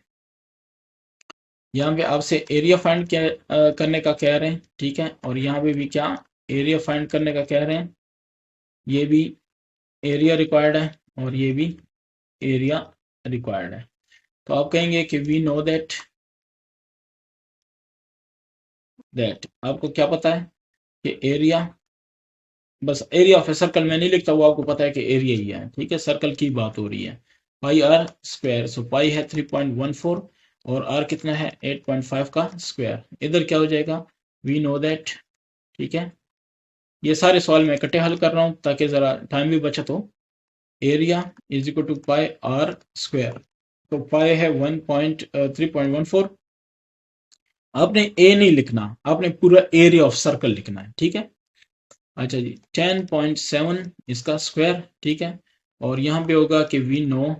यहाँ पे आपसे एरिया फाइंड क्या करने का कह रहे हैं, ठीक है, और यहाँ पे भी क्या एरिया फाइंड करने का कह रहे हैं। ये भी एरिया रिक्वायर्ड है, और ये भी एरिया रिक्वायर्ड है। तो आप कहेंगे कि वी नो दैट दैट, आपको क्या पता है कि एरिया, बस एरिया ऑफ ए सर्कल मैं नहीं लिखता, वो आपको पता है कि एरिया ही है, ठीक है, सर्कल की बात हो रही है। पाई आर स्क्वायर, सो पाई है 3.14 और आर कितना है 8.5 का स्क्वायर। इधर क्या हो जाएगा, वी नो दैट, ठीक है। ये सारे सवाल मैं इकट्ठे हल कर रहा हूँ ताकि ज़रा टाइम भी बचत हो। Area is equal to pi r square, तो पाई है 3.14। आपने ए नहीं लिखना, आपने पूरा एरिया ऑफ सर्कल लिखना है, ठीक है। अच्छा जी, 10.7 इसका स्क्वायर, ठीक है। और यहाँ पे होगा कि वी नो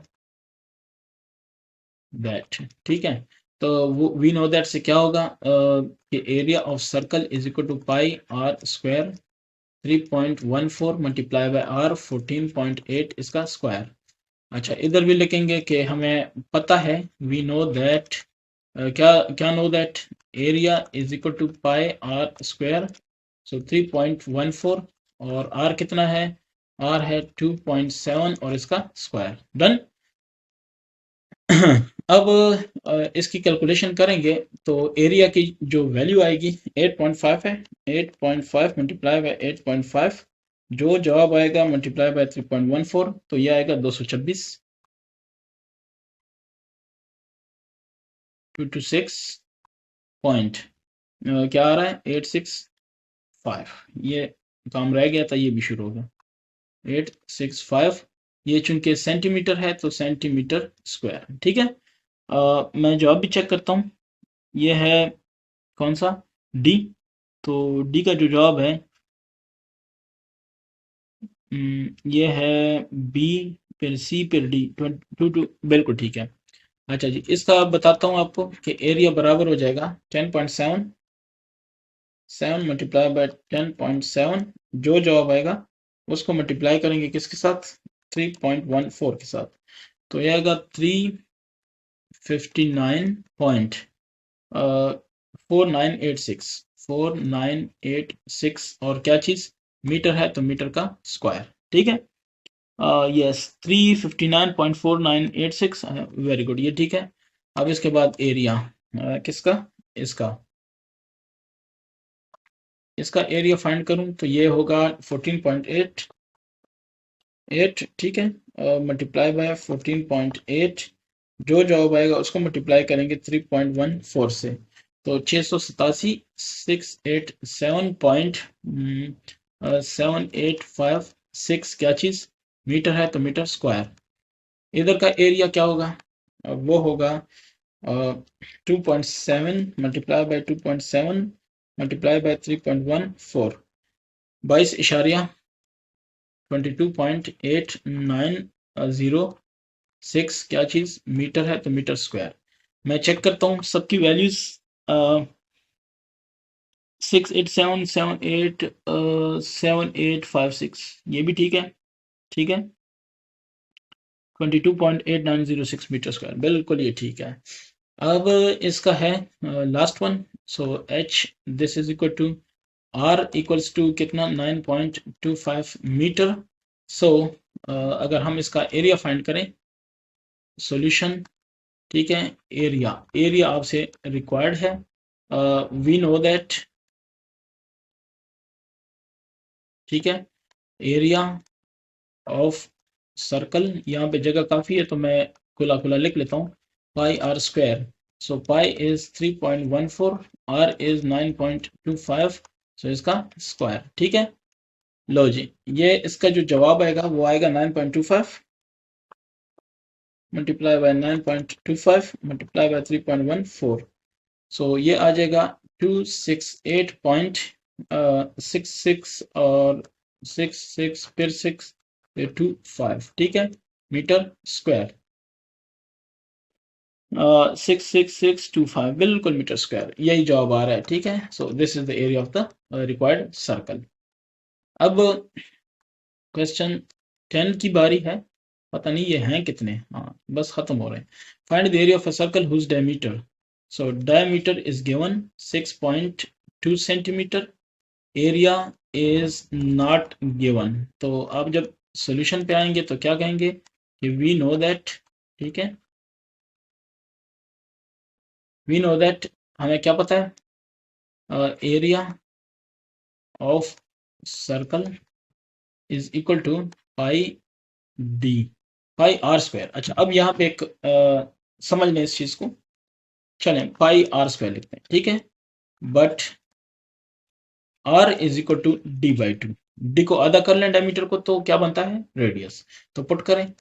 दैट, ठीक है। तो वो वी नो दैट से क्या होगा कि area of circle is equal to pi r square 3.14 multiply by r 14.8 इसका स्क्वायर। अच्छा, इधर भी लिखेंगे कि हमें पता है, वी नो दैट, क्या क्या know that, area is equal to pi r square, so 3.14 और आर कितना है, आर है 2.7 और इसका स्क्वायर। डन। अब इसकी कैलकुलेशन करेंगे तो एरिया की जो वैल्यू आएगी 8.5 है, 8.5 मल्टीप्लाई बाय 8.5, जो जवाब आएगा मल्टीप्लाई बाय 3.14, तो ये आएगा 226, 226 पॉइंट क्या आ रहा है 865। ये काम रह गया था, ये भी शुरू होगा 865। ये चूंकि सेंटीमीटर है तो सेंटीमीटर स्क्वायर, ठीक है। मैं जवाब भी चेक करता हूँ, ये है कौन सा, डी। तो डी का जो जवाब है ये है बी, फिर सी, फिर डी, 22, बिल्कुल ठीक है। अच्छा जी, इसका बताता हूँ आपको कि एरिया बराबर हो जाएगा 10.7, 7 मल्टीप्लाई बाय 10.7, जो जवाब आएगा उसको मल्टीप्लाई करेंगे किसके साथ, 3.14 के साथ, तो ये आएगा 359.4986, 4986, और क्या चीज, मीटर है तो मीटर का स्क्वायर, ठीक है। यस, 359.4986, वेरी गुड, ये ठीक है। अब इसके बाद एरिया किसका, इसका इसका एरिया फाइंड करूं तो ये होगा 14.8, ठीक है, मल्टीप्लाई बाय 14.8, जो जवाब आएगा उसको मल्टीप्लाई करेंगे 3.14 से, तो 687, 687.7856, क्या चीज, मीटर है तो मीटर स्क्वायर। इधर का एरिया क्या होगा, वो होगा 2.7 मल्टीप्लाई बाय 2.7 मल्टीप्लाई बाय 3.14, 22.8906, क्या चीज, मीटर है तो मीटर स्क्वायर। मैं चेक करता हूँ सबकी वैल्यूज, 68778 ये भी ठीक है, ठीक है। 22.8906 मीटर स्क्वायर, बिल्कुल ये ठीक है। अब इसका है last one, so h this is equal to r equals to कितना 9.25 मीटर। सो अगर हम इसका एरिया फाइंड करें, सॉल्यूशन, ठीक है, एरिया, एरिया आपसे रिक्वायर्ड है, वी नो दैट, ठीक है, एरिया ऑफ सर्कल, यहाँ पे जगह काफ़ी है तो मैं खुला खुला लिख लेता हूँ, pi r square, so pi is 3.14, r is 9.25, so इसका स्क्वायर, ठीक है। लो जी, ये इसका जो जवाब आएगा वो आएगा 9.25 मल्टीप्लाई बाय 9.25 मल्टीप्लाई बाय 3.14, सो ये आ जाएगा 268.66 और 66 फिर 6 फिर 25, ठीक है, मीटर स्क्वायर, 66625, बिल्कुल मीटर स्क्वायर, यही जवाब आ रहा है, ठीक है। So this is the area of the required circle. अब क्वेश्चन 10 की बारी है, पता नहीं ये हैं कितने, हाँ बस खत्म हो रहे हैं। Find the area of a circle whose diameter, so diameter is given 6.2 centimetre, area is not given. तो आप जब सॉल्यूशन पे आएंगे तो क्या कहेंगे कि वी नो दैट, ठीक है, वी नो दैट, हमें क्या पता है, area of circle is equal to pi d pi r square. अच्छा, अब यहाँ पे एक समझ लें इस चीज को, चलें पाई आर स्क्वायर लिखते हैं, ठीक है। But r is equal to d by two, d को आधा कर लें डायमीटर को तो क्या बनता है, रेडियस। तो पुट करें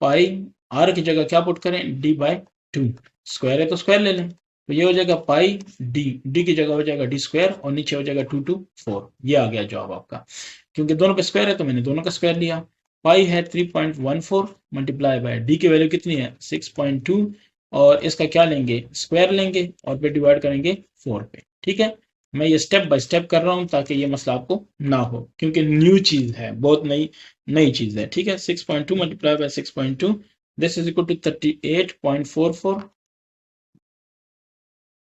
पाई, आर की जगह क्या पुट करें, डी बाई टू, स्क्वायर है तो स्क्वायर ले लें, तो ये हो जाएगा पाई डी, डी की जगह हो जाएगा डी स्क्वायर और नीचे हो जाएगा 2 2 4। ये आ गया जवाब आपका, क्योंकि दोनों पे स्क्वायर है तो मैंने दोनों का स्क्वायर लिया। पाई है 3.14 मल्टीप्लाई बाय डी की वैल्यू कितनी है 6.2, और इसका क्या लेंगे, स्क्वायर लेंगे और पे डिवाइड करेंगे 4 पे, ठीक है। मैं ये स्टेप बाय स्टेप कर रहा हूं ताकि ये मसला आपको ना हो, क्योंकि न्यू चीज है, बहुत नई नई चीज है, ठीक है। 6.2 multiply by 6.2, this is equal to 38.44,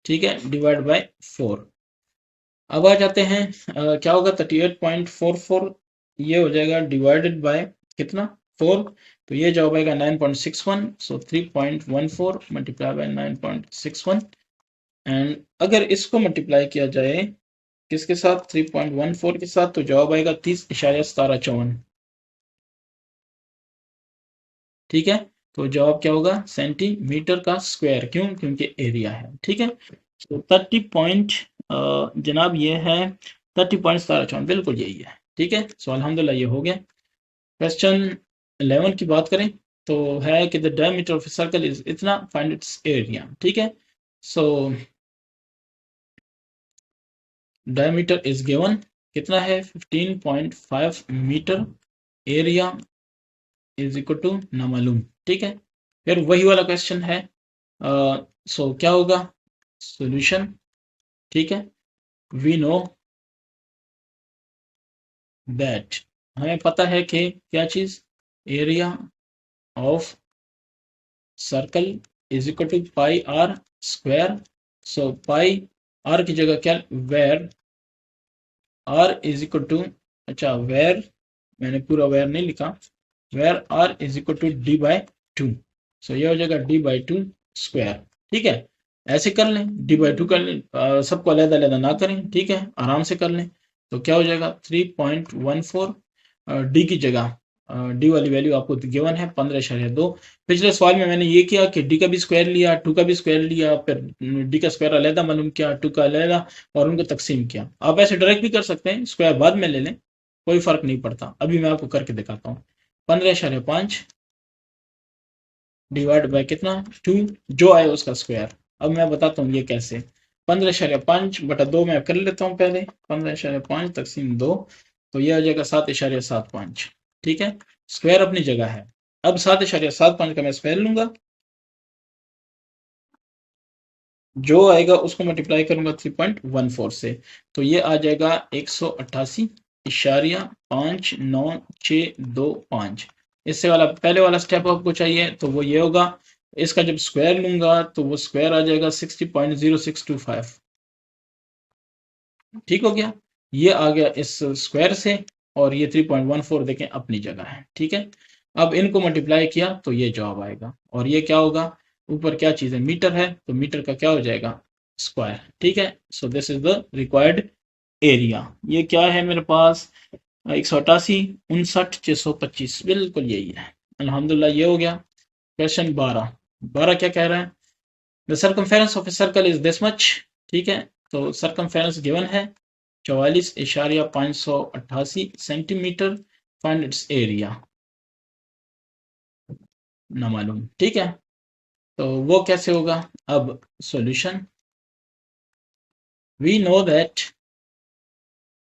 ठीक है, डिवाइड बाय 4। अब आ जाते हैं क्या होगा 38.44, ये हो जाएगा डिवाइडेड बाय कितना 4, तो ये जवाब आएगा 9.61। सो 3.14 मल्टीप्लाई बाय 9.61, एंड अगर इसको मल्टीप्लाई किया जाए किसके साथ, 3.14 के साथ, तो जवाब आएगा 30.1754, ठीक है। तो जवाब क्या होगा, सेंटीमीटर का स्क्वायर, क्यों, क्योंकि एरिया है, ठीक है। तो 30 पॉइंट जनाब ये है 30.1754, बिल्कुल यही है, ठीक है। सो अल्हम्दुलिल्लाह ये हो गया। क्वेश्चन 11 की बात करें तो है कि the diameter of a circle is इतना, फाइंड इट्स एरिया, ठीक है। सो डायमीटर इज गिवन, कितना है 15.5 metre, area is equal to ना मालूम, ठीक है। फिर वही वाला क्वेश्चन है, सो क्या होगा सॉल्यूशन, ठीक है। वी नो दैट, हमें पता है कि क्या चीज, area of circle is equal to pi r square. So pi r की जगह क्या, where r is equal to, अच्छा वेर, मैंने पूरा वेर नहीं लिखा, where r is equal to d by two, so ये हो जाएगा डी बाई टू स्क्वायर, ठीक है। ऐसे कर लें, डी बाई टू कर लें, सबको अलग अलग ना करें, ठीक है, आराम से कर लें। तो क्या हो जाएगा 3.14, डी की जगह डी वाली वैल्यू आपको गिवन है 15.2। पिछले सवाल में मैंने ये किया कि डी का भी स्क्वायर लिया, टू का भी स्क्वायर लिया, फिर डी का स्क्वायर अलहदा मालूम किया, टू का अलहदा, और उनको तकसीम किया। आप ऐसे डायरेक्ट भी कर सकते हैं, स्क्वायर बाद में ले लें, कोई फर्क नहीं पड़ता। अभी मैं आपको करके दिखाता हूँ। 15.5 डिवाइड बाय कितना 2, जो आए उसका स्क्वायर। अब मैं बताता हूँ ये कैसे, 15.5/2 मैं कर लेता हूँ पहले, 15.5 तकसीम 2, तो ये आ जाएगा 7.75, ठीक है। स्क्वायर अपनी जगह है। अब 7.75 का मैं स्क्वायर लूंगा, जो आएगा उसको मल्टीप्लाई करूंगा 3.14 से, तो ये आ जाएगा 188.5962 इससे वाला पहले वाला स्टेप आपको चाहिए तो वो ये होगा। इसका जब स्क्वायर लूंगा तो वो स्क्वायर आ जाएगा 60.0625, ठीक हो गया। ये आ गया इस स्क्वायर से, और ये 3.14 देखें अपनी जगह है, ठीक है। अब इनको मल्टीप्लाई किया तो ये जवाब आएगा, और ये क्या होगा, ऊपर क्या चीज है, मीटर है, तो मीटर का क्या हो जाएगा, स्क्वायर, ठीक है। So this is the required area. ये क्या है मेरे पास, 188, 59, 625, बिल्कुल यही है। अल्हम्दुलिल्लाह ये हो गया। क्वेश्चन 12, 12 क्या कह रहा है, the circumference of a circle is this much, ठीक है। तो सर्कमफेरेंस गिवन है 44.588 सेंटीमीटर, फाइंड इट्स एरिया ना मालूम, ठीक है। तो वो कैसे होगा, अब सॉल्यूशन, वी नो दैट,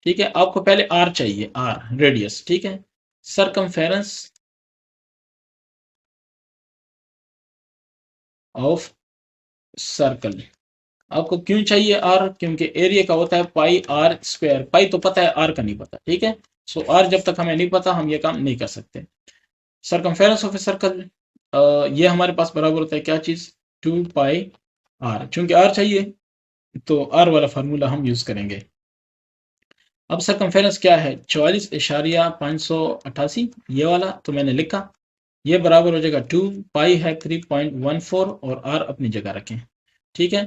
ठीक है। आपको पहले आर चाहिए, आर रेडियस, ठीक है। सर्कमफेरेंस ऑफ सर्कल, आपको क्यों चाहिए आर, क्योंकि एरिया का होता है पाई आर स्क्वायर, पाई तो पता है, आर का नहीं पता, ठीक है। सो आर जब तक हमें नहीं पता हम ये काम नहीं कर सकते। सर्कमफेरेंस ऑफ ए सर्कल, ये हमारे पास बराबर होता है क्या चीज, 2 पाई आर, चूंकि आर चाहिए तो आर वाला फार्मूला हम यूज करेंगे। अब सर्कमफेरेंस क्या है 44.588, ये वाला तो मैंने लिखा, ये बराबर हो जाएगा 2 पाई है 3.14, और आर अपनी जगह रखें, ठीक है।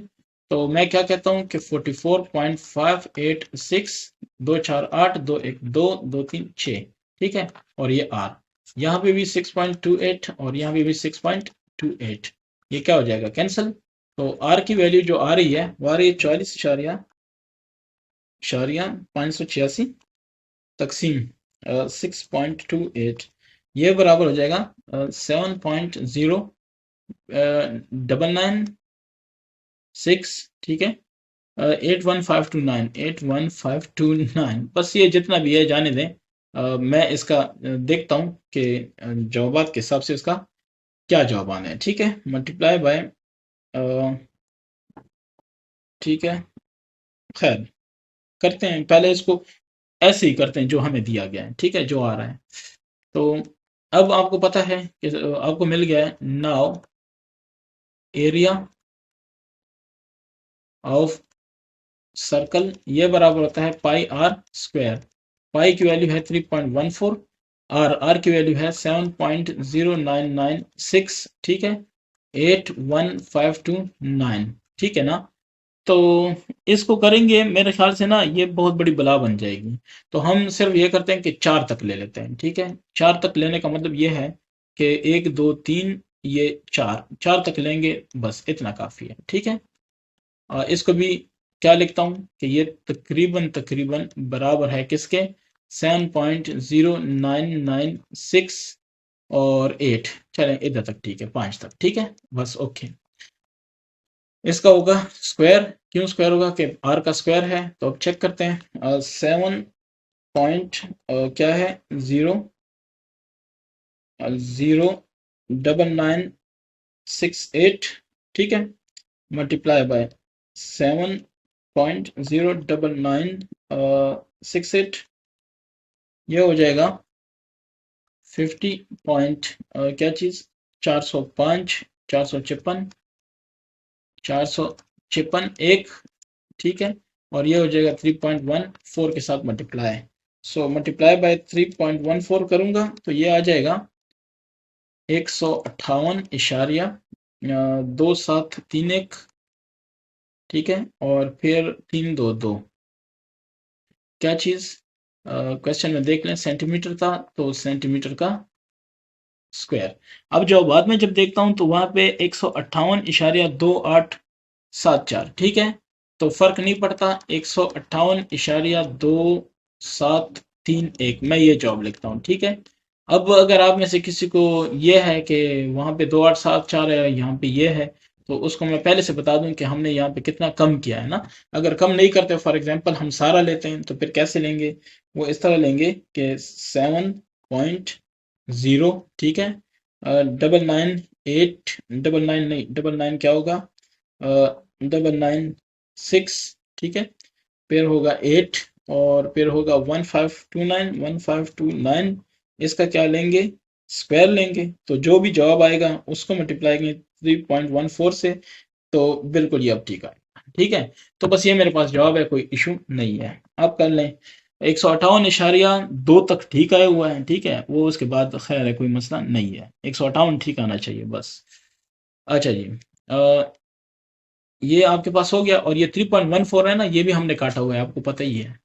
तो मैं क्या कहता हूँ कि 44.586 248 212 236, ठीक है। और ये R, यहाँ पे भी 6.28 और यहाँ पे भी 6.28, ये क्या हो जाएगा, कैंसिल। तो R की वैल्यू जो आ रही है वो आ रही है 44.586 तकसीम 6.28, ये बराबर हो जाएगा 7.0996, ठीक है। 81529 बस, ये जितना भी है जाने दें। मैं इसका देखता हूँ कि जवाबात के हिसाब से इसका क्या जवाब आना है, ठीक है। मल्टीप्लाई बाय, ठीक है, खैर करते हैं, पहले इसको ऐसे ही करते हैं जो हमें दिया गया है, ठीक है, जो आ रहा है। तो अब आपको पता है कि आपको मिल गया है नाउ एरिया ऑफ सर्कल, ये बराबर होता है पाई आर स्क्वायर। पाई की वैल्यू है 3.14, आर की वैल्यू है 7.0996, ठीक है, 81529, ठीक है ना। तो इसको करेंगे मेरे ख्याल से ना ये बहुत बड़ी बला बन जाएगी। तो हम सिर्फ ये करते हैं कि 4 तक ले लेते हैं, ठीक है। 4 तक लेने का मतलब ये है कि 1 2 3, ये 4 तक लेंगे, बस इतना काफ़ी है, ठीक है। इसको भी क्या लिखता हूँ कि ये तकरीबन तकरीबन बराबर है किसके, 7.0996 और 8, चलें इधर तक, ठीक है, 5 तक, ठीक है, बस ओके। इसका होगा स्क्वायर, क्यों स्क्वायर होगा कि आर का स्क्वायर है। तो अब चेक करते हैं, 7 पॉइंट क्या है, 0.0968, ठीक है, मल्टीप्लाई बाय 7.09968, ये हो जाएगा 50 पॉइंट क्या चीज़, 405, 456, 456 एक, ठीक है। और ये हो जाएगा 3.14 के साथ मल्टीप्लाई। सो मल्टीप्लाई बाय 3.14 करूंगा तो ये आ जाएगा 158.2731, ठीक है। और फिर 322, क्या चीज़, क्वेश्चन में देख लें, सेंटीमीटर था तो सेंटीमीटर का स्क्वायर। अब जो बाद में जब देखता हूं तो वहां पे 158.2874, ठीक है। तो फर्क नहीं पड़ता, 158.2731, मैं ये जवाब लिखता हूँ, ठीक है। अब अगर आप में से किसी को ये है कि वहां पे 2874 है, यहाँ पे ये है, तो उसको मैं पहले से बता दूं कि हमने यहाँ पे कितना कम किया है ना। अगर कम नहीं करते, फॉर एग्जांपल हम सारा लेते हैं, तो फिर कैसे लेंगे, वो इस तरह लेंगे कि 7.0, ठीक है, 998, 99 नहीं, 99 क्या होगा, 996, ठीक है, फिर होगा 8, और फिर होगा 1529, इसका क्या लेंगे, स्क्वायर लेंगे। तो जो भी जवाब आएगा उसको मल्टीप्लाई करेंगे 3.14 से, तो बिल्कुल ये अब ठीक आएगा, ठीक है। तो बस ये मेरे पास जवाब है, कोई इशू नहीं है, आप कर लें। 158.2 तक ठीक आया हुआ है, ठीक है, वो उसके बाद खैर है, कोई मसला नहीं है, 158 ठीक आना चाहिए बस। अच्छा जी, ये आपके पास हो गया, और ये 3.14 है ना, ये भी हमने काटा हुआ है, आपको पता ही है।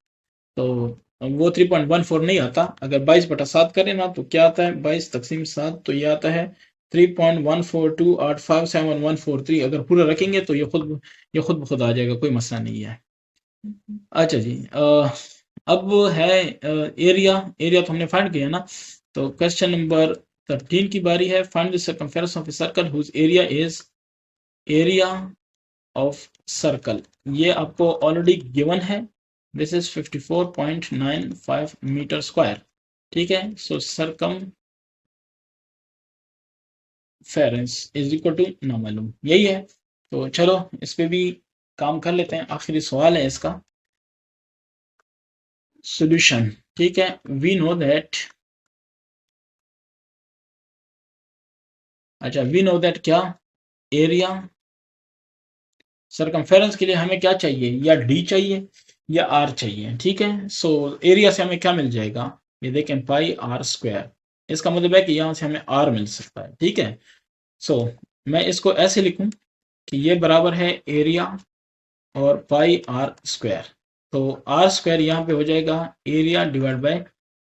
तो वो 3.14 नहीं आता। अगर 22/7 करें ना तो क्या आता है, 22 तकसीम 7, तो ये आता है 3.1428574143। अगर पूरा रखेंगे तो ये खुद ब खुद आ जाएगा, कोई मसला नहीं है। अच्छा जी, अब है एरिया। एरिया तो हमने फाइंड किया ना। तो क्वेश्चन नंबर 13 की बारी है, find the circumference of a circle whose area is area of circle. ये आपको ऑलरेडी गिवन है, दिस इज 54.95 मीटर स्क्वायर, ठीक है। So circumference is equal to ना मालूम, यही है। तो चलो इस पे भी काम कर लेते हैं, आखिरी सवाल है इसका सॉल्यूशन, ठीक है। वी नो दैट, अच्छा वी नो दैट क्या, एरिया सरकमफेरेंस के लिए हमें क्या चाहिए, या डी चाहिए या आर चाहिए, ठीक है। सो एरिया से हमें क्या मिल जाएगा, ये देखें पाई आर स्क्वायर, इसका मतलब है कि यहाँ से हमें आर मिल सकता है, ठीक है। सो मैं इसको ऐसे लिखूं कि ये बराबर है एरिया और पाई आर स्क्वायर। तो आर स्क्वायर यहाँ पे हो जाएगा एरिया डिवाइड बाय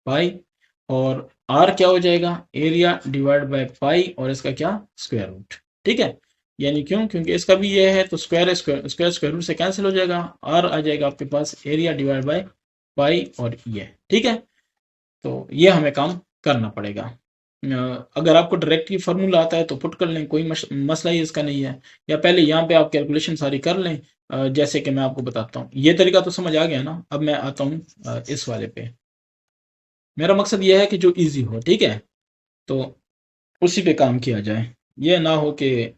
पाई, और आर क्या हो जाएगा, एरिया डिवाइड बाय पाई, और इसका क्या, स्क्वायर रूट। ठीक है, यानी क्यों, क्योंकि इसका भी ये है तो square square square square root से कैंसिल हो जाएगा, आर आ जाएगा आपके पास एरिया डिवाइड बाय पाई और ये। ठीक है, तो ये हमें काम करना पड़ेगा। अगर आपको डायरेक्टली फार्मूला आता है तो पुट कर लें, कोई मसला ही इसका नहीं है, या पहले यहाँ पे आप कैलकुलेशन सारी कर लें, जैसे कि मैं आपको बताता हूँ। ये तरीका तो समझ आ गया ना। अब मैं आता हूँ इस वाले पे। मेरा मकसद ये है कि जो इजी हो, ठीक है, तो उसी पे काम किया जाए, ये ना हो कि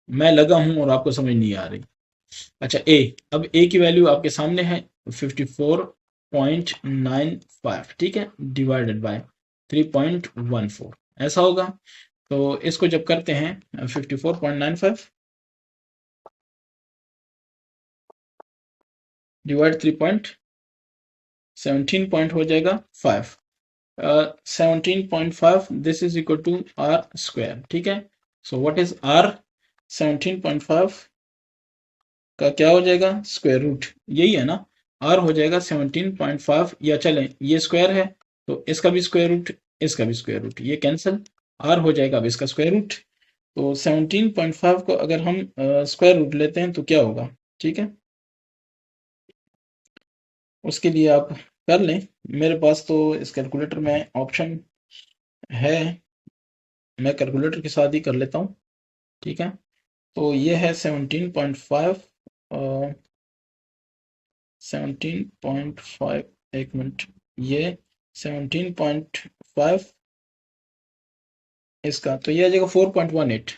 मैं लगा हूं और आपको समझ नहीं आ रही। अच्छा, ए, अब ए की वैल्यू आपके सामने है 54.95, ठीक है, डिवाइडेड बाय 3.14 ऐसा होगा। तो इसको जब करते हैं 54.95 डिवाइड 3.17 पॉइंट हो जाएगा 5, 17.5 this is equal to r square. ठीक है, सो व्हाट इज आर, 17.5 का क्या हो जाएगा, स्क्वायर रूट, यही है ना, आर हो जाएगा 17.5, या चलें ये स्क्वायर है तो इसका भी स्क्वायर रूट, इसका भी स्क्वायर रूट, ये कैंसिल, आर हो जाएगा अब इसका स्क्वायर रूट। तो 17.5 को अगर हम स्क्वायर रूट लेते हैं तो क्या होगा, ठीक है, उसके लिए आप कर लें। मेरे पास तो इस कैलकुलेटर में ऑप्शन है, मैं कैलकुलेटर के साथ ही कर लेता हूँ। ठीक है, तो ये है 17.5, 17.5, एक मिनट, ये 17.5 इसका, तो ये आ जाएगा 4.18।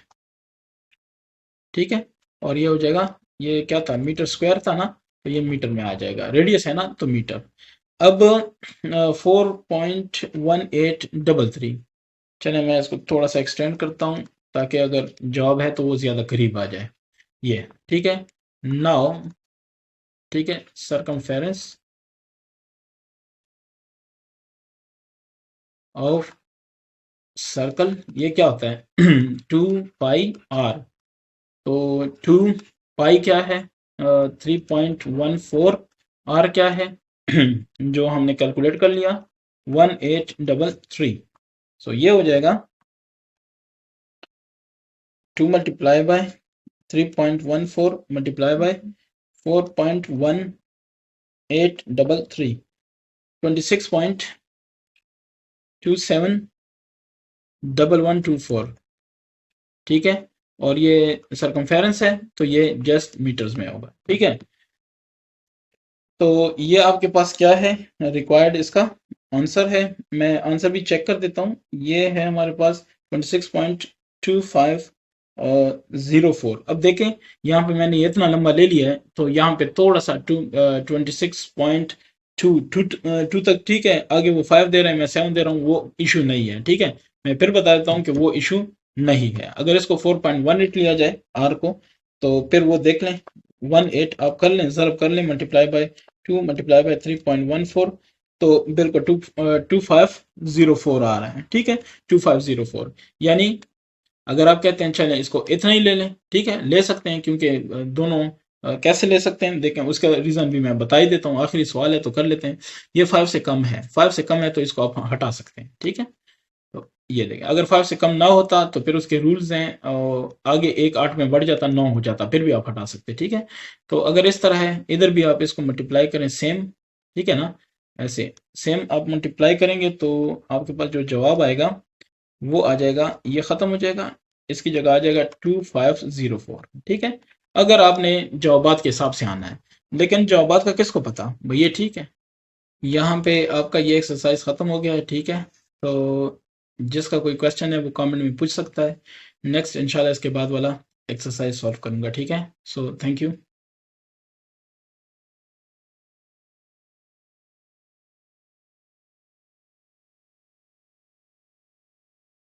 ठीक है, और ये हो जाएगा, ये क्या था, मीटर स्क्वायर था ना, तो ये मीटर में आ जाएगा, रेडियस है ना तो मीटर। अब 4.1833, चले मैं इसको थोड़ा सा एक्सटेंड करता हूँ ताकि अगर जॉब है तो वो ज़्यादा करीब आ जाए, ये ठीक है। नाउ, ठीक है, सरकमफेरेंस ऑफ सर्कल, ये क्या होता है 2 पाई आर। तो 2 पाई क्या है, 3.14, आर क्या है जो हमने कैलकुलेट कर लिया 1833। सो ये हो जाएगा 2 मल्टीप्लाई बाय 3.14 मल्टीप्लाई बाय 4.1833, 26.271124। ठीक है, और ये सरकमफेरेंस है तो ये जस्ट मीटर्स में होगा। ठीक है, तो ये आपके पास क्या है, रिक्वायर्ड इसका आंसर है। मैं आंसर भी चेक कर देता हूँ, ये है हमारे पास 26.2504। अब देखें यहाँ पे मैंने ये इतना लंबा ले लिया है, तो यहाँ पे थोड़ा सा 26.2 तक, ठीक है, आगे वो 5 दे रहे हैं, मैं 7 दे रहा हूँ, वो इशू नहीं है। ठीक है, मैं फिर बता देता हूँ कि वो इशू नहीं है। अगर इसको 4.18 लिया जाए आर को, तो फिर वो देख लें, 18 आप कर लें, ज़रब कर लें, मल्टीप्लाई बाय 2 मल्टीप्लाई बाय 3.14, तो बिल्कुल 2504 आ रहा है। ठीक है, 2504, यानी अगर आप कहते हैं चलें इसको इतना ही ले लें, ठीक है, ले सकते हैं, क्योंकि दोनों कैसे ले सकते हैं देखें, उसका रीज़न भी मैं बता ही देता हूँ, आखिरी सवाल है तो कर लेते हैं। ये 5 से कम है, 5 से कम है तो इसको आप हटा सकते हैं। ठीक है, तो ये देखें, अगर 5 से कम ना होता तो फिर उसके रूल्स हैं, और आगे 1 8 में बढ़ जाता, 9 हो जाता, फिर भी आप हटा सकते। ठीक है, तो अगर इस तरह है, इधर भी आप इसको मल्टीप्लाई करें सेम, ठीक है ना, ऐसे सेम आप मल्टीप्लाई करेंगे तो आपके पास जो जवाब आएगा वो आ जाएगा, ये ख़त्म हो जाएगा, इसकी जगह आ जाएगा 2504। ठीक है, अगर आपने जवाबात के हिसाब से आना है, लेकिन जवाबात का किसको पता भैया। ठीक है, यहाँ पे आपका ये एक्सरसाइज ख़त्म हो गया है। ठीक है, तो जिसका कोई क्वेश्चन है वो कमेंट में पूछ सकता है। नेक्स्ट इंशाल्लाह इसके बाद वाला एक्सरसाइज सॉल्व करूँगा। ठीक है, सो थैंक यू।